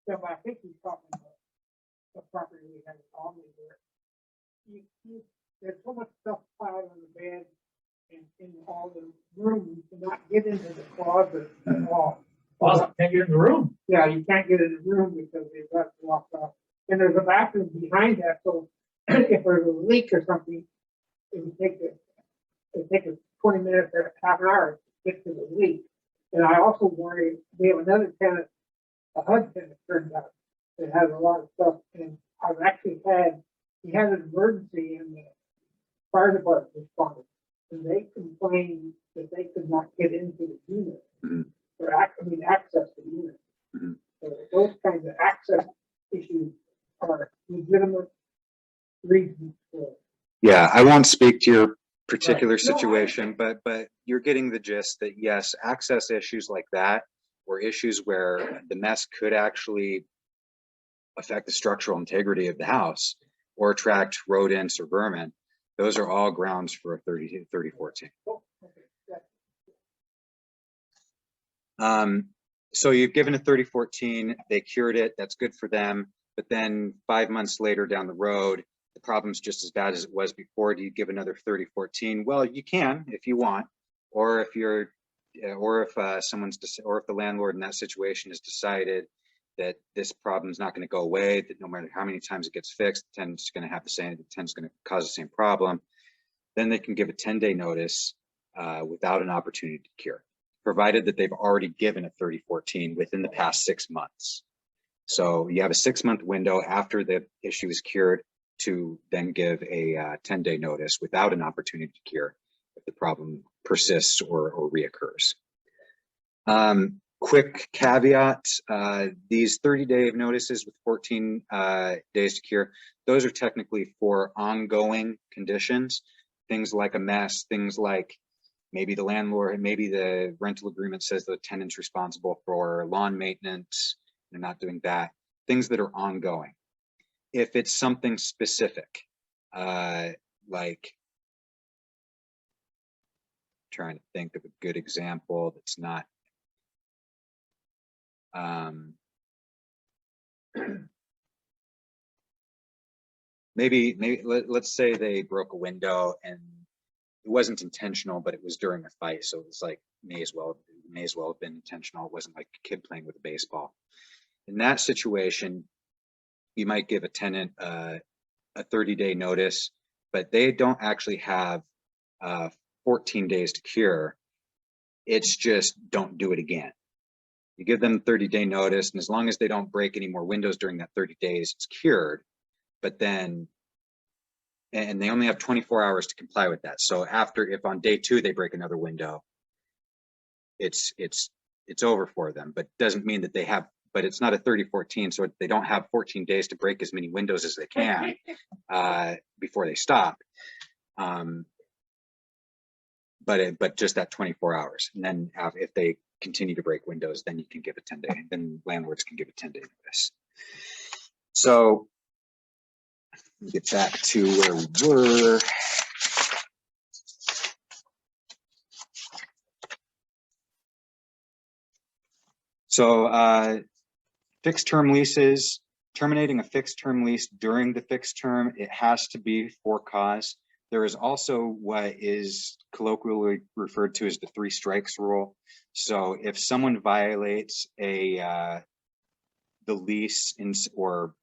So I think he's talking about the property we have on there. There's so much stuff piled on the bed and in all the rooms to not get into the closet at all. Closet can't get in the room. Yeah, you can't get in the room because they've got it locked off. And there's a bathroom behind that, so if there's a leak or something, it would take us 20 minutes or half an hour to get to the leak. And I also worry, we have another tenant, a HUD tenant, turns out, that has a lot of stuff. And I've actually we had an emergency and the fire department responded. And they complained that they could not get into the unit, or access the unit. So those kinds of access issues are legitimate reasons for it. Yeah, I won't speak to your particular Right. No, situation, but you're getting the gist that yes, access issues like that, or issues where the mess could actually affect the structural integrity of the house or attract rodents or vermin, those are all grounds for a 3014. Oh, okay. Yeah. So you've given a 3014, they cured it, that's good for them. But then 5 months later down the road, the problem's just as bad as it was before. Do you give another 3014? Well, you can if you want, or if the landlord in that situation has decided that this problem is not going to go away, that no matter how many times it gets fixed, the tenant's going to cause the same problem, then they can give a 10-day notice without an opportunity to cure, provided that they've already given a 3014 within the past 6 months. So you have a 6-month window after the issue is cured to then give a 10-day notice without an opportunity to cure if the problem persists or reoccurs. Quick caveat, these 30-day notices with 14 days to cure, those are technically for ongoing conditions, things like a mess, things like maybe the landlord, maybe the rental agreement says the tenant's responsible for lawn maintenance, they're not doing that, things that are ongoing. If it's something specific, like, trying to think of a good example that's not, maybe let's say they broke a window and it wasn't intentional, but it was during a fight. So it's like, may as well have been intentional. It wasn't like a kid playing with a baseball. In that situation, you might give a tenant a 30-day notice, but they don't actually have 14 days to cure. It's just don't do it again. You give them 30-day notice, and as long as they don't break any more windows during that 30 days, it's cured. But then, and they only have 24 hours to comply with that. So if on day 2 they break another window, it's over for them. But doesn't mean that they have. But it's not a 3014, so they don't have 14 days to break as many windows as they can before they stop. But just that 24 hours, and then if they continue to break windows, then you can give a 10-day. Then landlords can give a 10-day notice. So get back to where we were. So fixed term leases, terminating a fixed term lease during the fixed term, it has to be for cause. There is also what is colloquially referred to as the 3 strikes rule. So if someone violates the lease or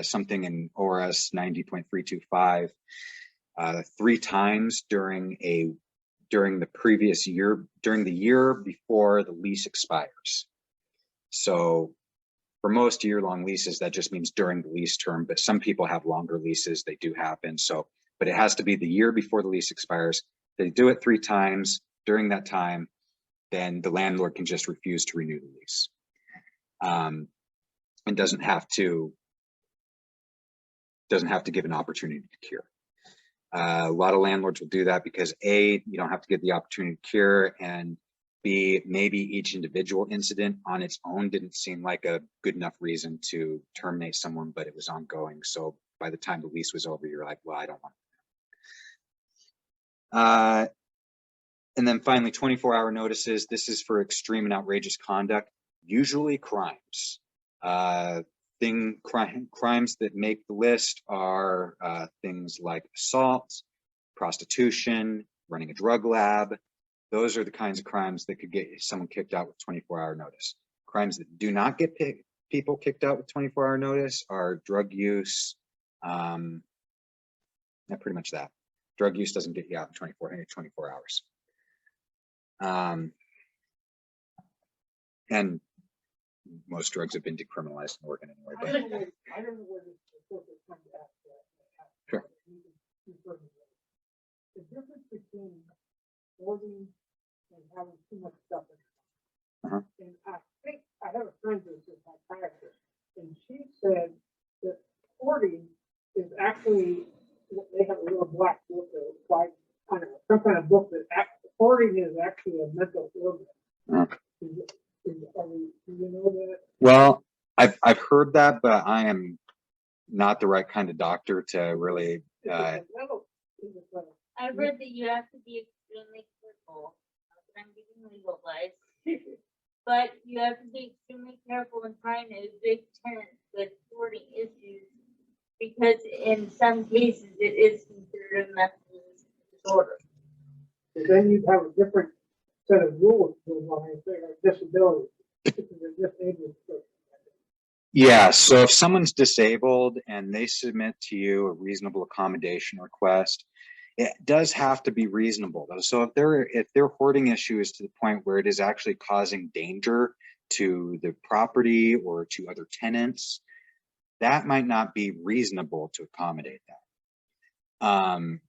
something in ORS 90.325 3 times during the previous year, during the year before the lease expires. So for most year-long leases, that just means during the lease term, but some people have longer leases, they do happen. So, but it has to be the year before the lease expires. They do it 3 times during that time, then the landlord can just refuse to renew the lease. And doesn't have to give an opportunity to cure. A lot of landlords will do that because A, you don't have to get the opportunity to cure, and B, maybe each individual incident on its own didn't seem like a good enough reason to terminate someone, but it was ongoing. So by the time the lease was over, you're like, well, I don't want it. And then finally, 24-hour notices. This is for extreme and outrageous conduct, usually crimes. Crimes that make the list are things like assault, prostitution, running a drug lab. Those are the kinds of crimes that could get someone kicked out with 24-hour notice. Crimes that do not get people kicked out with 24-hour notice are drug use. Yeah, pretty much that. Drug use doesn't get you out in 24 hours. And most drugs have been decriminalized in Oregon anyway. I don't know where this is coming back. Sure. The difference between hoarding and having too much stuff in it. And I think I have a friend who's a psychiatrist, and she said that hoarding is actually, they have a little black book or white, I don't know, some kind of book that hoarding is actually a mental illness. Do you know that? Well, I've heard that, but I am not the right kind of doctor to really. I read that you have to be extremely careful. I'm giving legal advice, but you have to be extremely careful in trying to evict tenants with hoarding issues, because in some cases it is considered a mental disorder. So then you'd have a different set of rules for disability. Yeah, so if someone's disabled and they submit to you a reasonable accommodation request, it does have to be reasonable though. So if their hoarding issue is to the point where it is actually causing danger to the property or to other tenants, that might not be reasonable to accommodate that.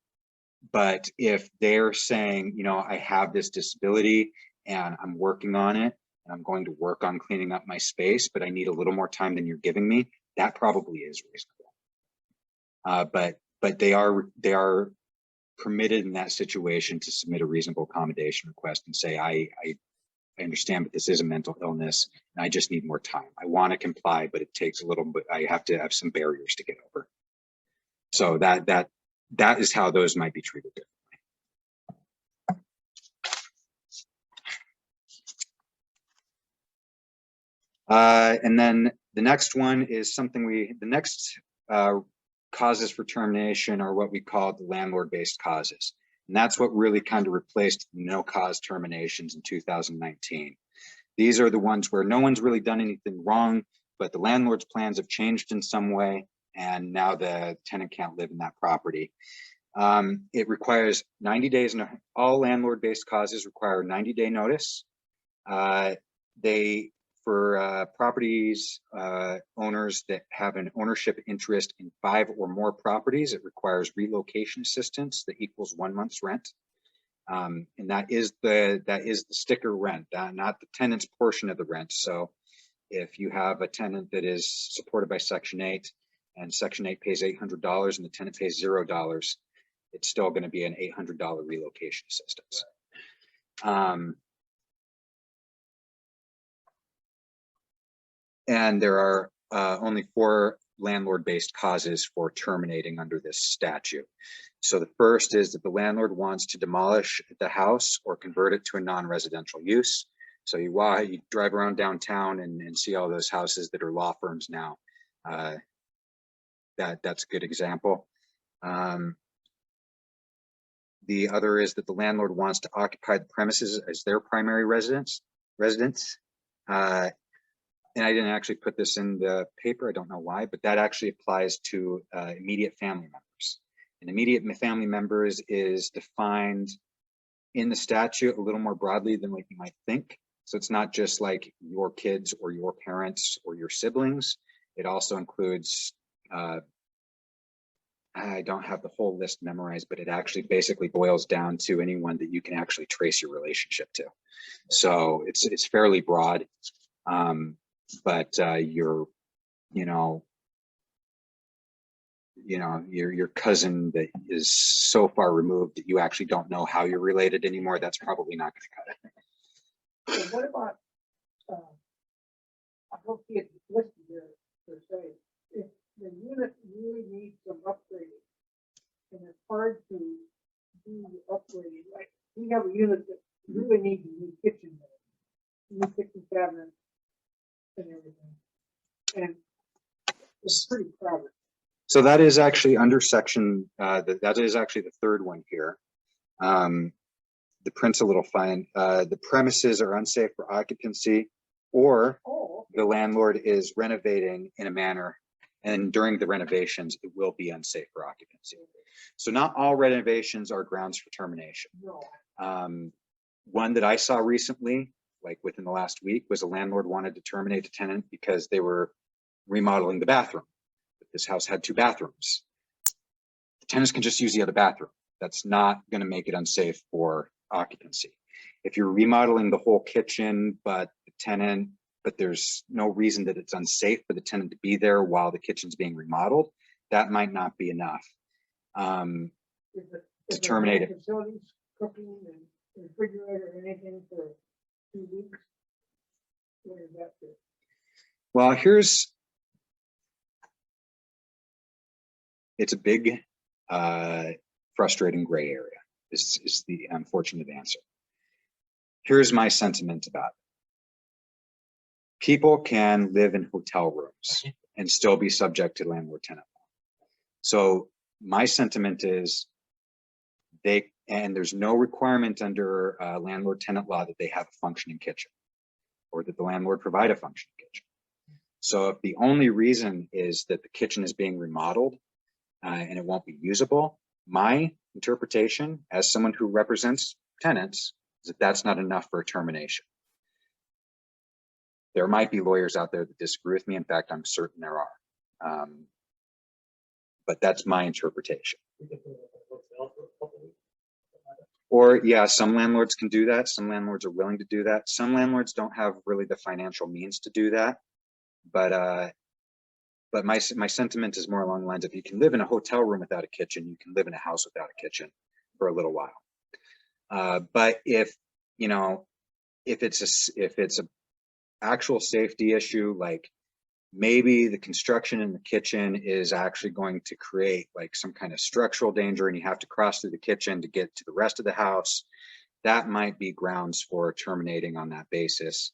But if they're saying, you know, I have this disability and I'm working on it, and I'm going to work on cleaning up my space, but I need a little more time than you're giving me, that probably is reasonable. But they are permitted in that situation to submit a reasonable accommodation request and say, I understand, but this is a mental illness and I just need more time. I want to comply, but it takes a little bit, I have to have some barriers to get over. So that is how those might be treated differently. And then the next one is something the next causes for termination are what we call the landlord-based causes. And that's what really kind of replaced no-cause terminations in 2019. These are the ones where no one's really done anything wrong, but the landlord's plans have changed in some way, and now the tenant can't live in that property. It requires 90 days, and all landlord-based causes require a 90-day notice. For properties owners that have an ownership interest in 5 or more properties, it requires relocation assistance that equals 1 month's rent, and that is the sticker rent, not the tenant's portion of the rent. So if you have a tenant that is supported by Section 8 and Section 8 pays $800 and the tenant pays $0, it's still going to be an $800 relocation assistance. And there are only 4 landlord-based causes for terminating under this statute. So the first is that the landlord wants to demolish the house or convert it to a non-residential use. So you drive around downtown and see all those houses that are law firms now. That's a good example. The other is that the landlord wants to occupy the premises as their primary residence. And I didn't actually put this in the paper, I don't know why, but that actually applies to immediate family members. And immediate family members is defined in the statute a little more broadly than what you might think. So it's not just like your kids or your parents or your siblings. It also includes, I don't have the whole list memorized, but it actually basically boils down to anyone that you can actually trace your relationship to. So it's fairly broad. But you know, you know, your cousin that is so far removed that you actually don't know how you're related anymore, that's probably not going to cut it. So what about, I don't see it listed here per se, if the unit really needs some upgrading, and it's hard to do the upgrading, like, we have a unit that really needs a new kitchen, new kitchen cabinet and everything, and it's pretty crowded. So that is actually under section, that is actually the third one here. The print's a little fine. The premises are unsafe for occupancy, or the landlord is renovating in a manner, and during the renovations, it will be unsafe for occupancy. So not all renovations are grounds for termination. No. One that I saw recently, like within the last week, was a landlord wanted to terminate a tenant because they were remodeling the bathroom. This house had 2 bathrooms. The tenants can just use the other bathroom. That's not going to make it unsafe for occupancy. If you're remodeling the whole kitchen, but there's no reason that it's unsafe for the tenant to be there while the kitchen's being remodeled, that might not be enough to terminate it. Facilities, cooking and refrigerator or anything for 2 weeks? Where is that fit? Well, it's a big, frustrating gray area, is the unfortunate answer. Here's my sentiment about it. People can live in hotel rooms and still be subject to landlord-tenant law. So my sentiment is there's no requirement under landlord-tenant law that they have a functioning kitchen or that the landlord provide a functioning kitchen. So if the only reason is that the kitchen is being remodeled and it won't be usable, my interpretation as someone who represents tenants is that that's not enough for a termination. There might be lawyers out there that disagree with me. In fact, I'm certain there are. But that's my interpretation. Or yeah, some landlords can do that. Some landlords are willing to do that. Some landlords don't have really the financial means to do that. But my sentiment is more along the lines of, you can live in a hotel room without a kitchen, you can live in a house without a kitchen for a little while. But if it's a actual safety issue, like maybe the construction in the kitchen is actually going to create like some kind of structural danger and you have to cross through the kitchen to get to the rest of the house, that might be grounds for terminating on that basis.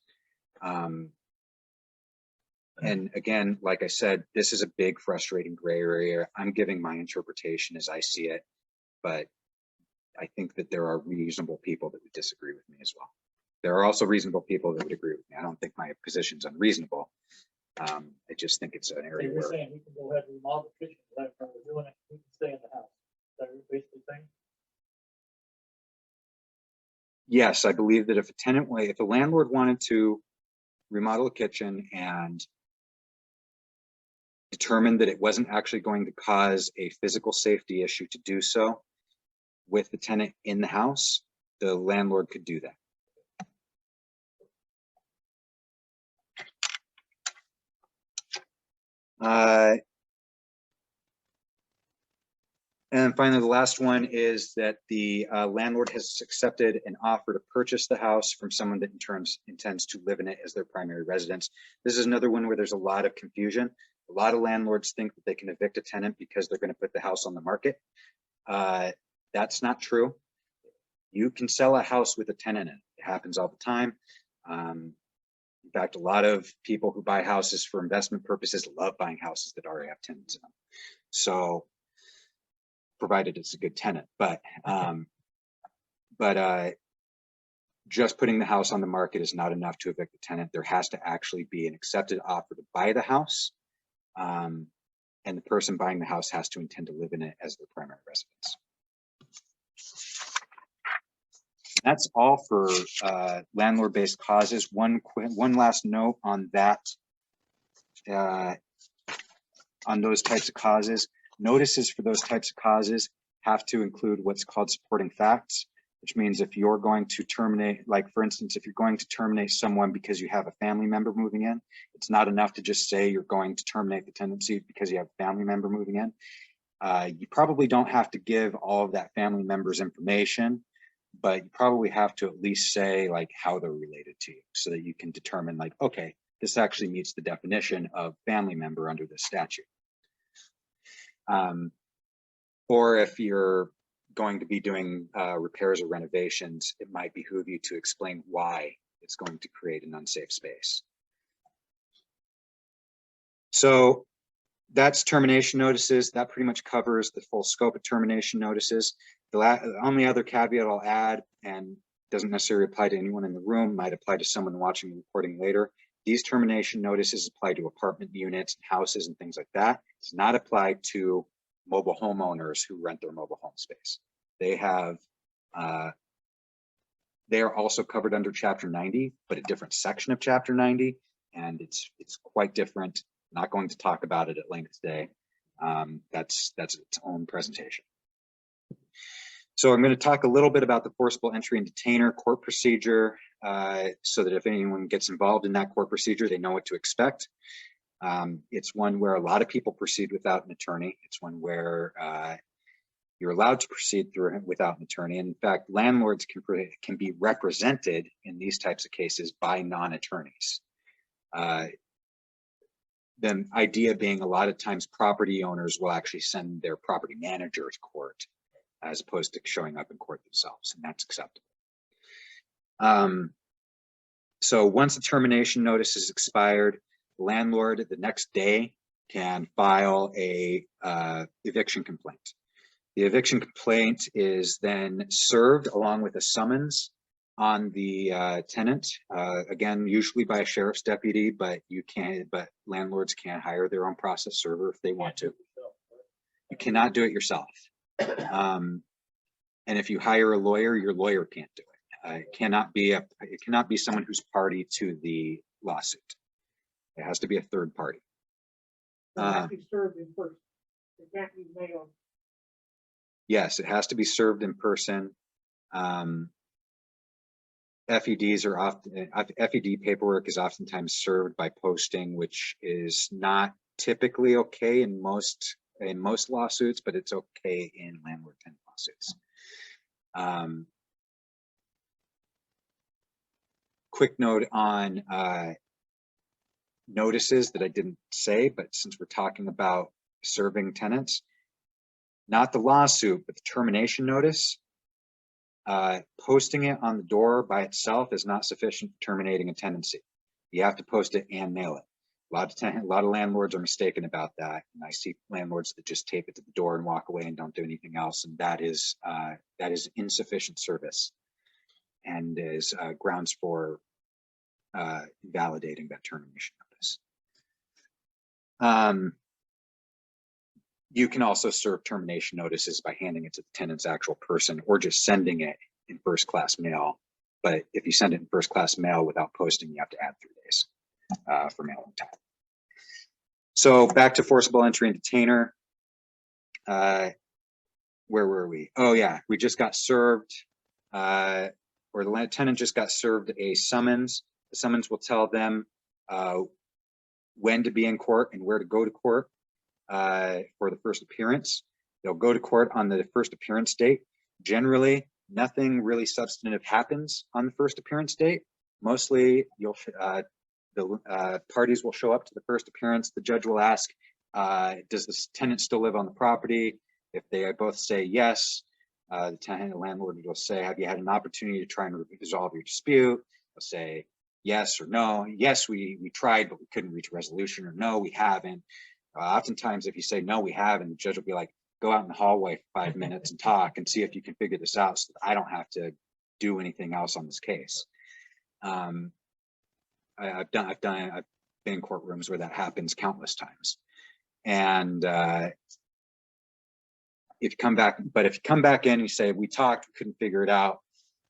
And again, like I said, this is a big frustrating gray area. I'm giving my interpretation as I see it, but I think that there are reasonable people that would disagree with me as well. There are also reasonable people that would agree with me. I don't think my position's unreasonable. I just think it's an area You're where saying we can go ahead and remodel the kitchen without doing it, we can stay in the house. Is that what you're basically saying? yes, I believe that if a landlord wanted to remodel a kitchen and determined that it wasn't actually going to cause a physical safety issue to do so with the tenant in the house, the landlord could do that. And finally, the last one is that the landlord has accepted an offer to purchase the house from someone that in turns intends to live in it as their primary residence. This is another one where there's a lot of confusion. A lot of landlords think that they can evict a tenant because they're going to put the house on the market. That's not true. You can sell a house with a tenant in it. It happens all the time. In fact, a lot of people who buy houses for investment purposes love buying houses that already have tenants in them. So, provided it's a good tenant, but just putting the house on the market is not enough to evict the tenant. There has to actually be an accepted offer to buy the house, and the person buying the house has to intend to live in it as their primary residence. That's all for landlord-based causes. One last note on that, on those types of causes. Notices for those types of causes have to include what's called supporting facts, which means if you're going to terminate, like for instance, if you're going to terminate someone because you have a family member moving in, it's not enough to just say you're going to terminate the tenancy because you have a family member moving in. You probably don't have to give all of that family member's information, but you probably have to at least say like how they're related to you so that you can determine like, okay, this actually meets the definition of family member under this statute. Or if you're going to be doing repairs or renovations, it might behoove you to explain why it's going to create an unsafe space. So that's termination notices. That pretty much covers the full scope of termination notices. The only other caveat I'll add, and doesn't necessarily apply to anyone in the room, might apply to someone watching the recording later. These termination notices apply to apartment units, houses, and things like that. It's not applied to mobile homeowners who rent their mobile home space. They have, they are also covered under Chapter 90, but a different section of Chapter 90, and it's quite different. Not going to talk about it at length today. That's its own presentation. So I'm going to talk a little bit about the forcible entry and detainer court procedure, so that if anyone gets involved in that court procedure, they know what to expect. It's one where a lot of people proceed without an attorney. It's one where you're allowed to proceed through without an attorney. And in fact, landlords can be represented in these types of cases by non-attorneys. The idea being a lot of times property owners will actually send their property manager to court as opposed to showing up in court themselves, and that's acceptable. So once the termination notice is expired, the landlord the next day can file a eviction complaint. The eviction complaint is then served along with a summons on the tenant, again, usually by a sheriff's deputy, but landlords can hire their own process server if they want to. You cannot do it yourself. And if you hire a lawyer, your lawyer can't do it. It cannot be someone who's party to the lawsuit. It has to be a third party. It has to be served in person. It can't be mailed. Yes, it has to be served in person. FEDs are often, FED paperwork is oftentimes served by posting, which is not typically okay in most lawsuits, but it's okay in landlord-tenant lawsuits. Quick note on notices that I didn't say, but since we're talking about serving tenants, not the lawsuit, but the termination notice. Posting it on the door by itself is not sufficient for terminating a tenancy. You have to post it and mail it. A lot of landlords are mistaken about that, and I see landlords that just tape it to the door and walk away and don't do anything else, and that is insufficient service, and is grounds for validating that termination notice. You can also serve termination notices by handing it to the tenant's actual person or just sending it in first-class mail. But if you send it in first-class mail without posting, you have to add 3 days for mailing time. So back to forcible entry and detainer. Where were we? Oh yeah, we just got served, or the tenant just got served a summons. The summons will tell them when to be in court and where to go to court. For the first appearance. They'll go to court on the first appearance date. Generally, nothing really substantive happens on the first appearance date. Mostly, the parties will show up to the first appearance. The judge will ask, does the tenant still live on the property? If they both say yes, the tenant and landlord will say, have you had an opportunity to try and resolve your dispute? They'll say yes or no. Yes, we tried, but we couldn't reach a resolution, or no, we haven't. Oftentimes, if you say, no, we have, and the judge will be like, go out in the hallway for 5 minutes and talk and see if you can figure this out so that I don't have to do anything else on this case. I've been in courtrooms where that happens countless times. And if you come back in and you say, we talked, we couldn't figure it out,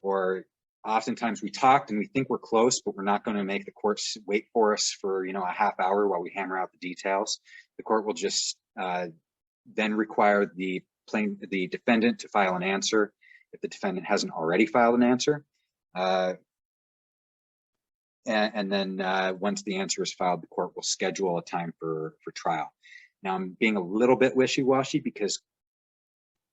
or oftentimes we talked and we think we're close, but we're not going to make the courts wait for us for, a half hour while we hammer out the details. The court will just then require the defendant to file an answer if the defendant hasn't already filed an answer. And then once the answer is filed, the court will schedule a time for trial. Now I'm being a little bit wishy-washy because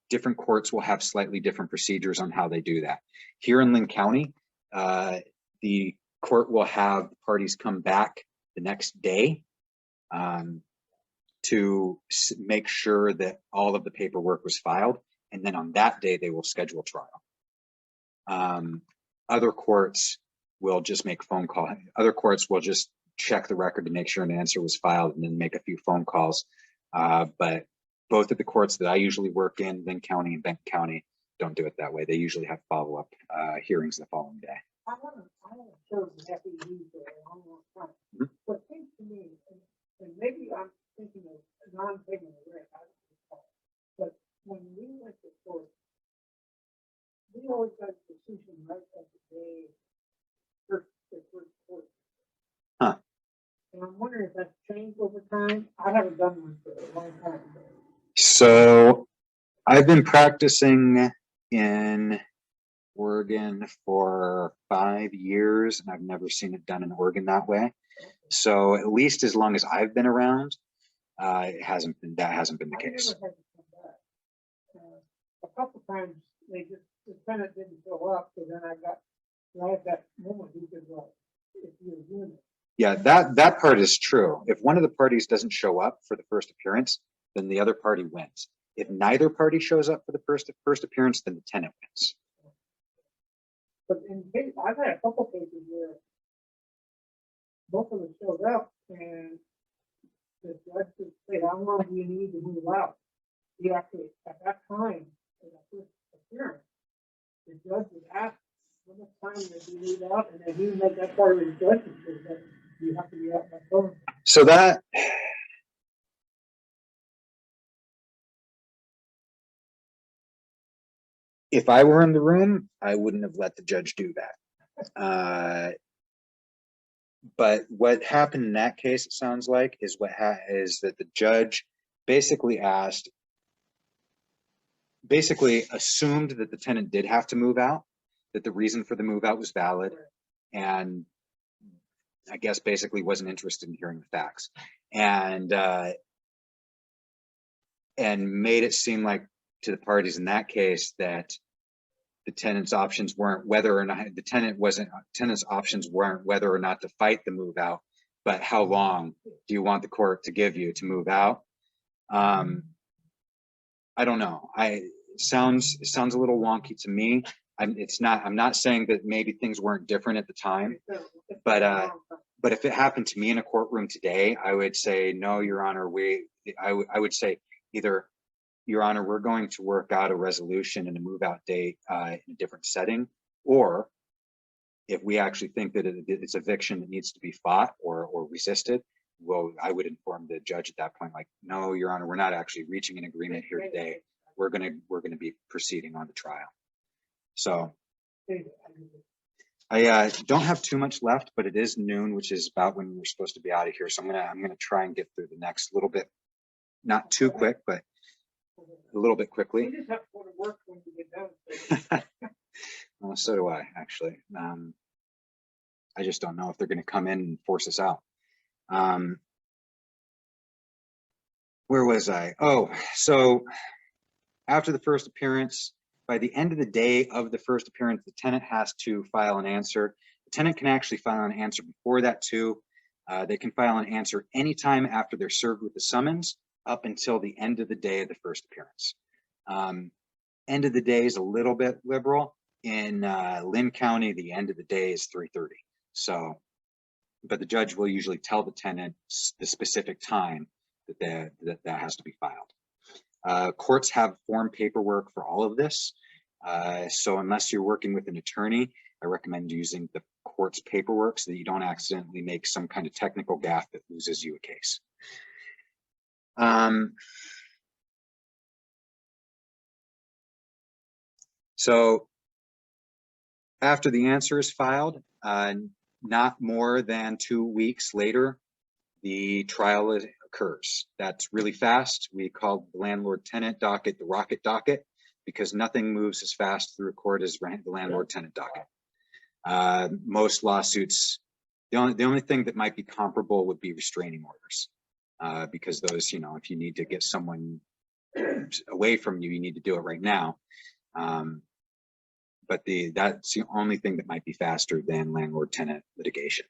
different courts will have slightly different procedures on how they do that. Here in Lynn County, the court will have parties come back the next day to make sure that all of the paperwork was filed. And then on that day, they will schedule trial. Other courts will just make phone calls. Other courts will just check the record to make sure an answer was filed and then make a few phone calls. But both of the courts that I usually work in, Lynn County and Benton County, don't do it that way. They usually have follow-up hearings the following day. I want to show the FED for a long time. Mhm. What seems to me, and maybe I'm thinking of non-payment of rent, I don't recall, but when we went to court, we always got a decision right at the day the first court. Huh. And I'm wondering if that's changed over time. I haven't done one for a long time. So I've been practicing in Oregon for 5 years, and I've never seen it done in Oregon that way. So at least as long as I've been around, that hasn't been the case. I never had to come back. A couple times the tenant didn't show up, so then I got right at that moment he said, well, if you're doing it. Yeah, that part is true. If one of the parties doesn't show up for the first appearance, then the other party wins. If neither party shows up for the first appearance, then the tenant wins. But I've had a couple cases where both of them showed up and the judge would say, how long do you need to move out? He actually, at that time, in the first appearance, the judge would ask, how much time did you leave out? And then he would make that part of his judgment, that you have to be out by phone. So that, if I were in the room, I wouldn't have let the judge do that. But what happened in that case, it sounds like, is that the judge basically assumed that the tenant did have to move out, that the reason for the move out was valid, and I guess basically wasn't interested in hearing the facts, and made it seem like to the parties in that case that the tenant's options weren't whether or not tenant's options weren't whether or not to fight the move out, but how long do you want the court to give you to move out? I don't know. It sounds a little wonky to me. I'm not saying that maybe things weren't different at the time, but if it happened to me in a courtroom today, I would say, no, Your Honor, I would say either, Your Honor, we're going to work out a resolution and a move out date in a different setting, or if we actually think that it's eviction that needs to be fought or resisted, well, I would inform the judge at that point, like, no, Your Honor, we're not actually reaching an agreement here today. We're gonna be proceeding on the trial. So I don't have too much left, but it is noon, which is about when we're supposed to be out of here. So I'm gonna try and get through the next little bit, not too quick, but a little bit quickly. You just have to go to work when you get done. Well, so do I, actually. I just don't know if they're going to come in and force us out. Where was I? Oh, so after the first appearance, by the end of the day of the first appearance, the tenant has to file an answer. The tenant can actually file an answer before that too. They can file an answer anytime after they're served with the summons up until the end of the day of the first appearance. End of the day is a little bit liberal. In Lynn County, the end of the day is 3:30. So, but the judge will usually tell the tenant the specific time that has to be filed. Courts have form paperwork for all of this. So unless you're working with an attorney, I recommend using the court's paperwork so that you don't accidentally make some kind of technical gaffe that loses you a case. So after the answer is filed, not more than 2 weeks later, the trial occurs. That's really fast. We call the landlord tenant docket the rocket docket because nothing moves as fast through a court as the landlord tenant docket. Most lawsuits, the only thing that might be comparable would be restraining orders. because those, if you need to get someone away from you, you need to do it right now. But that's the only thing that might be faster than landlord-tenant litigation.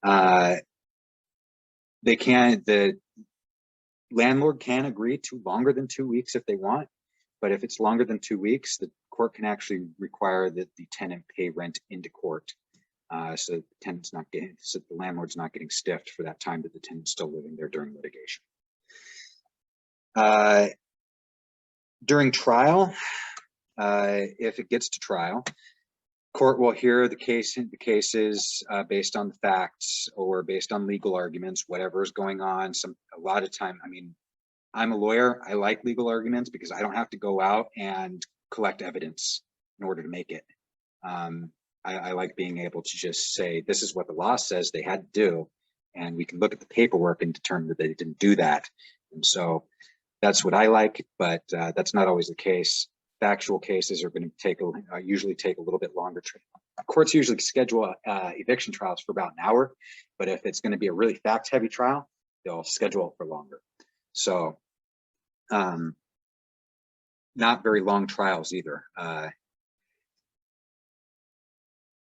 The landlord can agree to longer than 2 weeks if they want, but if it's longer than 2 weeks, the court can actually require that the tenant pay rent into court, so the tenant's not getting, so the landlord's not getting stiffed for that time that the tenant's still living there during litigation. During trial, if it gets to trial, court will hear the cases based on the facts or based on legal arguments, whatever is going on. A lot of time, I mean, I'm a lawyer. I like legal arguments because I don't have to go out and collect evidence in order to make it. I like being able to just say, this is what the law says they had to do, and we can look at the paperwork and determine that they didn't do that. And so that's what I like, but that's not always the case. Factual cases are going to usually take a little bit longer. Courts usually schedule eviction trials for about an hour, but if it's going to be a really fact-heavy trial, they'll schedule it for longer. So, not very long trials either.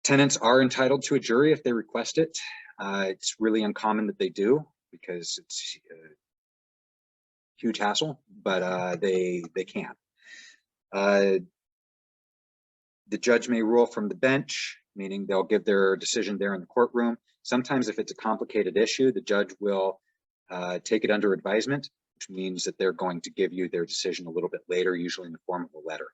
Tenants are entitled to a jury if they request it. It's really uncommon that they do because it's a huge hassle, but they can. The judge may rule from the bench, meaning they'll give their decision there in the courtroom. Sometimes if it's a complicated issue, the judge will take it under advisement, which means that they're going to give you their decision a little bit later, usually in the form of a letter.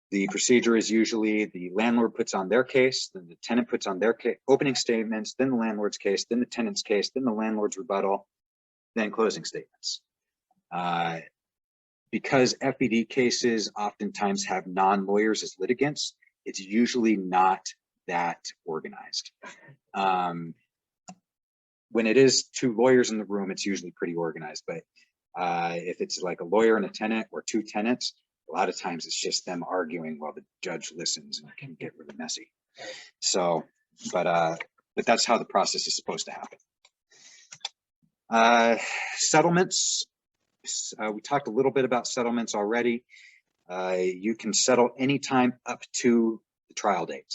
The procedure is usually the landlord puts on their case, then the tenant puts on their opening statements, then the landlord's case, then the tenant's case, then the landlord's rebuttal, then closing statements. Because FED cases oftentimes have non-lawyers as litigants, it's usually not that organized. When it is two lawyers in the room, it's usually pretty organized. But if it's like a lawyer and a tenant or two tenants, a lot of times it's just them arguing while the judge listens, and it can get really messy. So, but that's how the process is supposed to happen. Settlements. We talked a little bit about settlements already. You can settle anytime up to the trial date.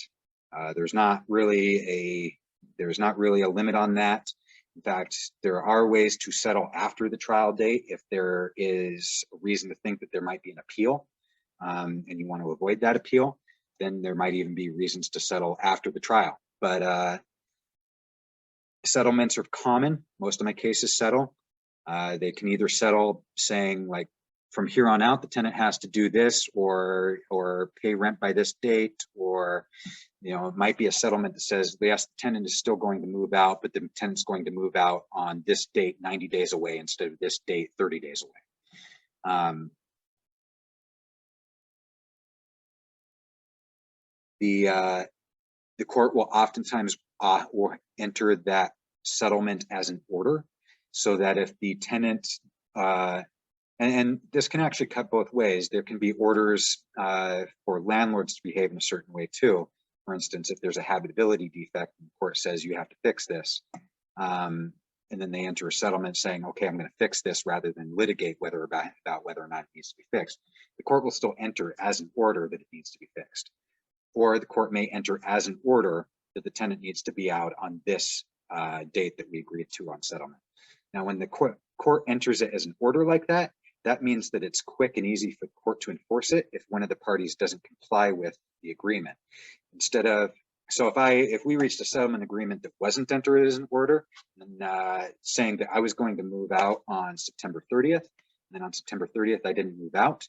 There's not really a limit on that. In fact, there are ways to settle after the trial date if there is a reason to think that there might be an appeal, and you want to avoid that appeal. Then there might even be reasons to settle after the trial. But settlements are common. Most of my cases settle. They can either settle saying, like, from here on out, the tenant has to do this, or pay rent by this date, or, it might be a settlement that says, yes, the tenant is still going to move out, but the tenant's going to move out on this date 90 days away instead of this date 30 days away. The court will oftentimes or enter that settlement as an order, so that if the tenant, and this can actually cut both ways. There can be orders for landlords to behave in a certain way too. For instance, if there's a habitability defect, the court says you have to fix this. And then they enter a settlement saying, okay, I'm going to fix this, rather than litigate about whether or not it needs to be fixed. The court will still enter as an order that it needs to be fixed. Or the court may enter as an order that the tenant needs to be out on this date that we agreed to on settlement. Now, when the court enters it as an order like that, that means that it's quick and easy for the court to enforce it if one of the parties doesn't comply with the agreement. Instead of, so if we reached a settlement agreement that wasn't entered as an order, and saying that I was going to move out on September 30th, and then on September 30th I didn't move out,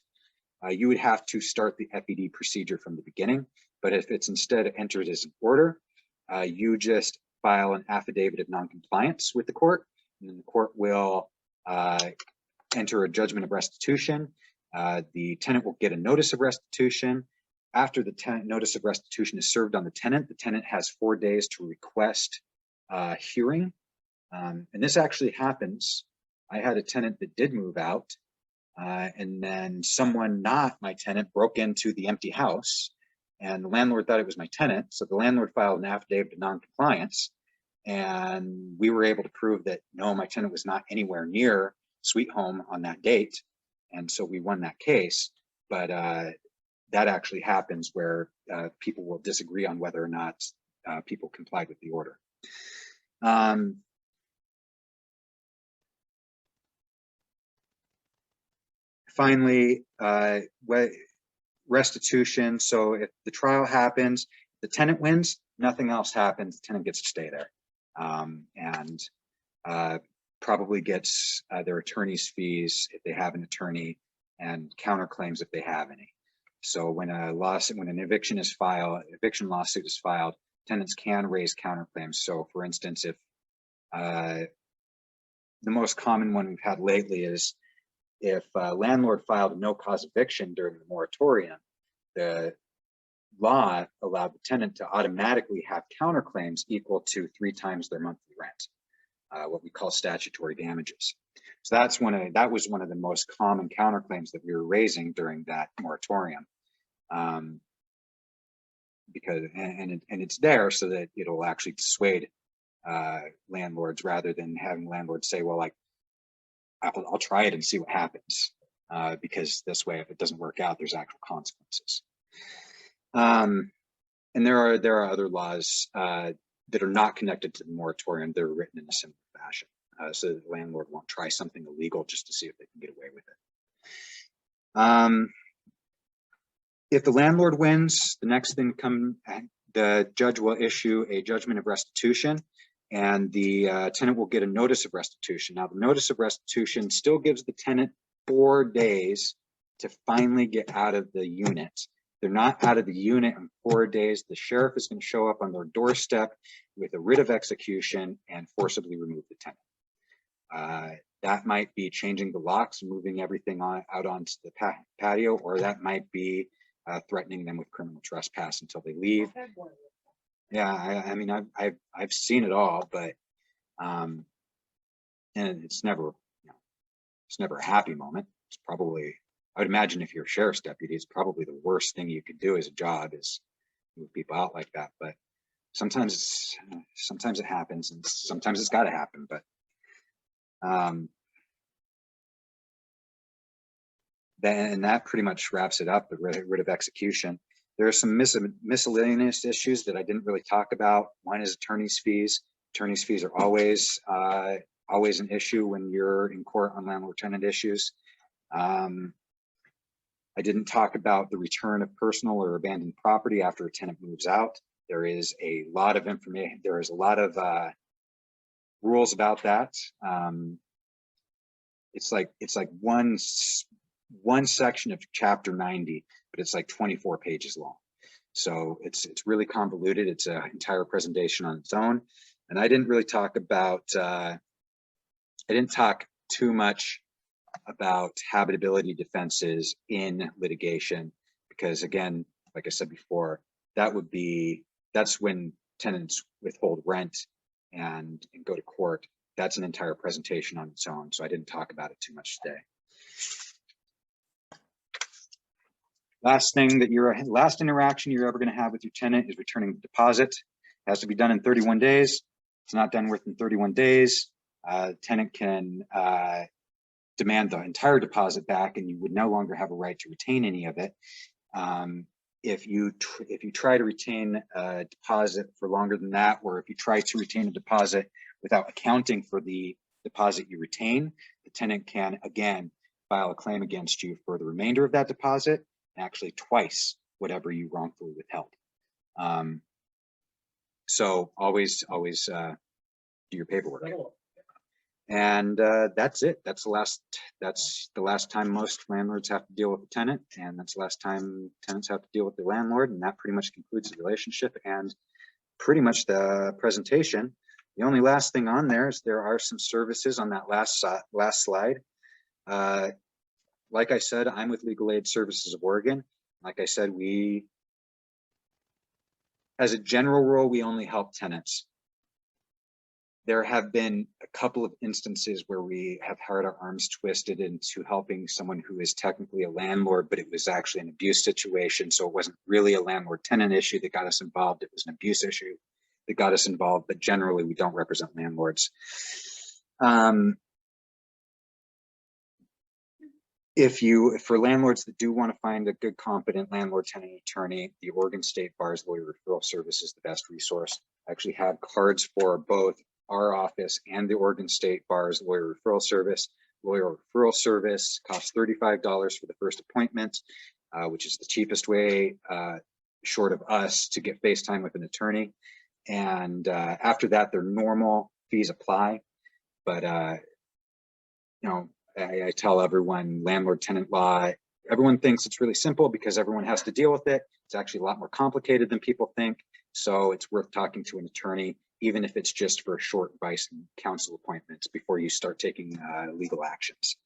you would have to start the FED procedure from the beginning. But if it's instead entered as an order, you just file an affidavit of noncompliance with the court, and then the court will enter a judgment of restitution. The tenant will get a notice of restitution. After the notice of restitution is served on the tenant has 4 days to request hearing. And this actually happens. I had a tenant that did move out, and then someone not my tenant broke into the empty house, and the landlord thought it was my tenant. So the landlord filed an affidavit of noncompliance. And we were able to prove that no, my tenant was not anywhere near Sweet Home on that date. And so we won that case. But that actually happens where people will disagree on whether or not people complied with the order. Finally, restitution. So if the trial happens, the tenant wins, nothing else happens, the tenant gets to stay there. And probably gets their attorney's fees if they have an attorney, and counterclaims if they have any. So when an eviction lawsuit is filed, tenants can raise counterclaims. So for instance, if the most common one we've had lately is if a landlord filed a no-cause eviction during the moratorium, the law allowed the tenant to automatically have counterclaims equal to 3 times their monthly rent, what we call statutory damages. So that was one of the most common counterclaims that we were raising during that moratorium, because it's there so that it'll actually dissuade landlords, rather than having landlords say, well, like, I'll try it and see what happens, because this way, if it doesn't work out, there's actual consequences. And there are other laws that are not connected to the moratorium that are written in a similar fashion, so that the landlord won't try something illegal just to see if they can get away with it. If the landlord wins, the next thing the judge will issue a judgment of restitution, and the tenant will get a notice of restitution. Now, the notice of restitution still gives the tenant 4 days to finally get out of the unit. They're not out of the unit in 4 days. The sheriff is going to show up on their doorstep with a writ of execution and forcibly remove the tenant. That might be changing the locks and moving everything out onto the patio, or that might be threatening them with criminal trespass until they leave. Yeah, I mean, I've seen it all, but and it's never, it's never a happy moment. It's probably, I would imagine, if you're a sheriff's deputy, it's probably the worst thing you could do as a job is move people out like that. But sometimes it happens, and sometimes it's got to happen. But that pretty much wraps it up. The writ of execution. There are some miscellaneous issues that I didn't really talk about. One is attorney's fees. Attorney's fees are always an issue when you're in court on landlord-tenant issues. I didn't talk about the return of personal or abandoned property after a tenant moves out. There is a lot of information. There is a lot of rules about that. It's like one section of chapter 90, but it's like 24 pages long. So it's really convoluted. It's an entire presentation on its own. And I didn't really talk about, I didn't talk too much about habitability defenses in litigation, because again, like I said before, that's when tenants withhold rent and go to court. That's an entire presentation on its own. So I didn't talk about it too much today. Last interaction you're ever going to have with your tenant is returning the deposit. It has to be done in 31 days. It's not done within 31 days. Tenant can demand the entire deposit back, and you would no longer have a right to retain any of it. If you try to retain a deposit for longer than that, or if you try to retain a deposit without accounting for the deposit you retain, the tenant can again file a claim against you for the remainder of that deposit, and actually twice whatever you wrongfully withheld. So always do your paperwork. And that's it. That's the last time most landlords have to deal with a tenant, and that's the last time tenants have to deal with the landlord. And that pretty much concludes the relationship and pretty much the presentation. The only last thing on there is there are some services on that last slide. Like I said, I'm with Legal Aid Services of Oregon. Like I said, as a general rule, we only help tenants. There have been a couple of instances where we have had our arms twisted into helping someone who is technically a landlord, but it was actually an abuse situation. So it wasn't really a landlord-tenant issue that got us involved. It was an abuse issue. that got us involved, but generally we don't represent landlords. For landlords that do want to find a good, competent landlord tenant attorney, the Oregon State Bar's Lawyer Referral Service is the best resource. I actually have cards for both our office and the Oregon State Bar's Lawyer Referral Service. Lawyer Referral Service costs $35 for the first appointment, which is the cheapest way, short of us, to get FaceTime with an attorney. And after that, their normal fees apply. But you know, I tell everyone, landlord tenant law, everyone thinks it's really simple because everyone has to deal with it. It's actually a lot more complicated than people think. So it's worth talking to an attorney, even if it's just for short advice and counsel appointments before you start taking legal actions.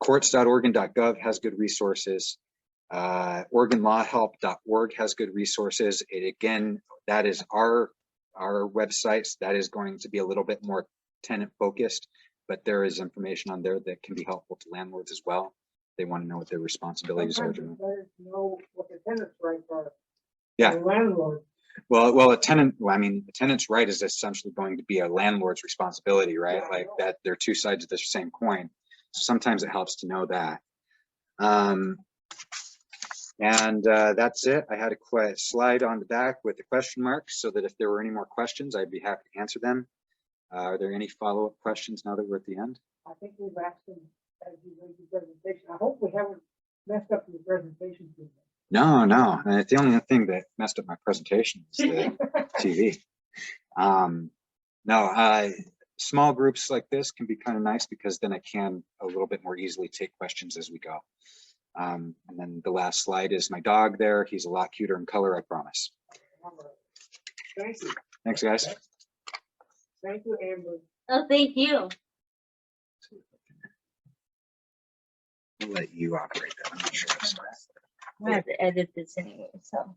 Courts.oregon.gov has good resources. OregonLawHelp.org has good resources. Again, that is our websites. That is going to be a little bit more tenant focused, but there is information on there that can be helpful to landlords as well. They want to know what their responsibilities are. Sometimes it's better to know what the tenant's rights are. Yeah. The landlord. Well, a tenant, I mean, a tenant's right is essentially going to be a landlord's responsibility, right? Yeah, Like that, they're two sides of the same coin. So sometimes it helps to know that. That's it. I had a slide on the back with the question marks so that if there were any more questions, I'd be happy to answer them. Are there any follow-up questions now that we're at the end? I think we've asked them as you made the presentation. I hope we haven't messed up your presentation too much. No. And the only thing that messed up my presentation is the TV. Small groups like this can be kind of nice because then I can a little bit more easily take questions as we go. And then the last slide is my dog there. He's a lot cuter in color, I promise. Thank you. Thanks, guys. Thank you, Amber. Oh, thank you. I'll let you operate that. I'm not sure. I have to edit this anyway, so.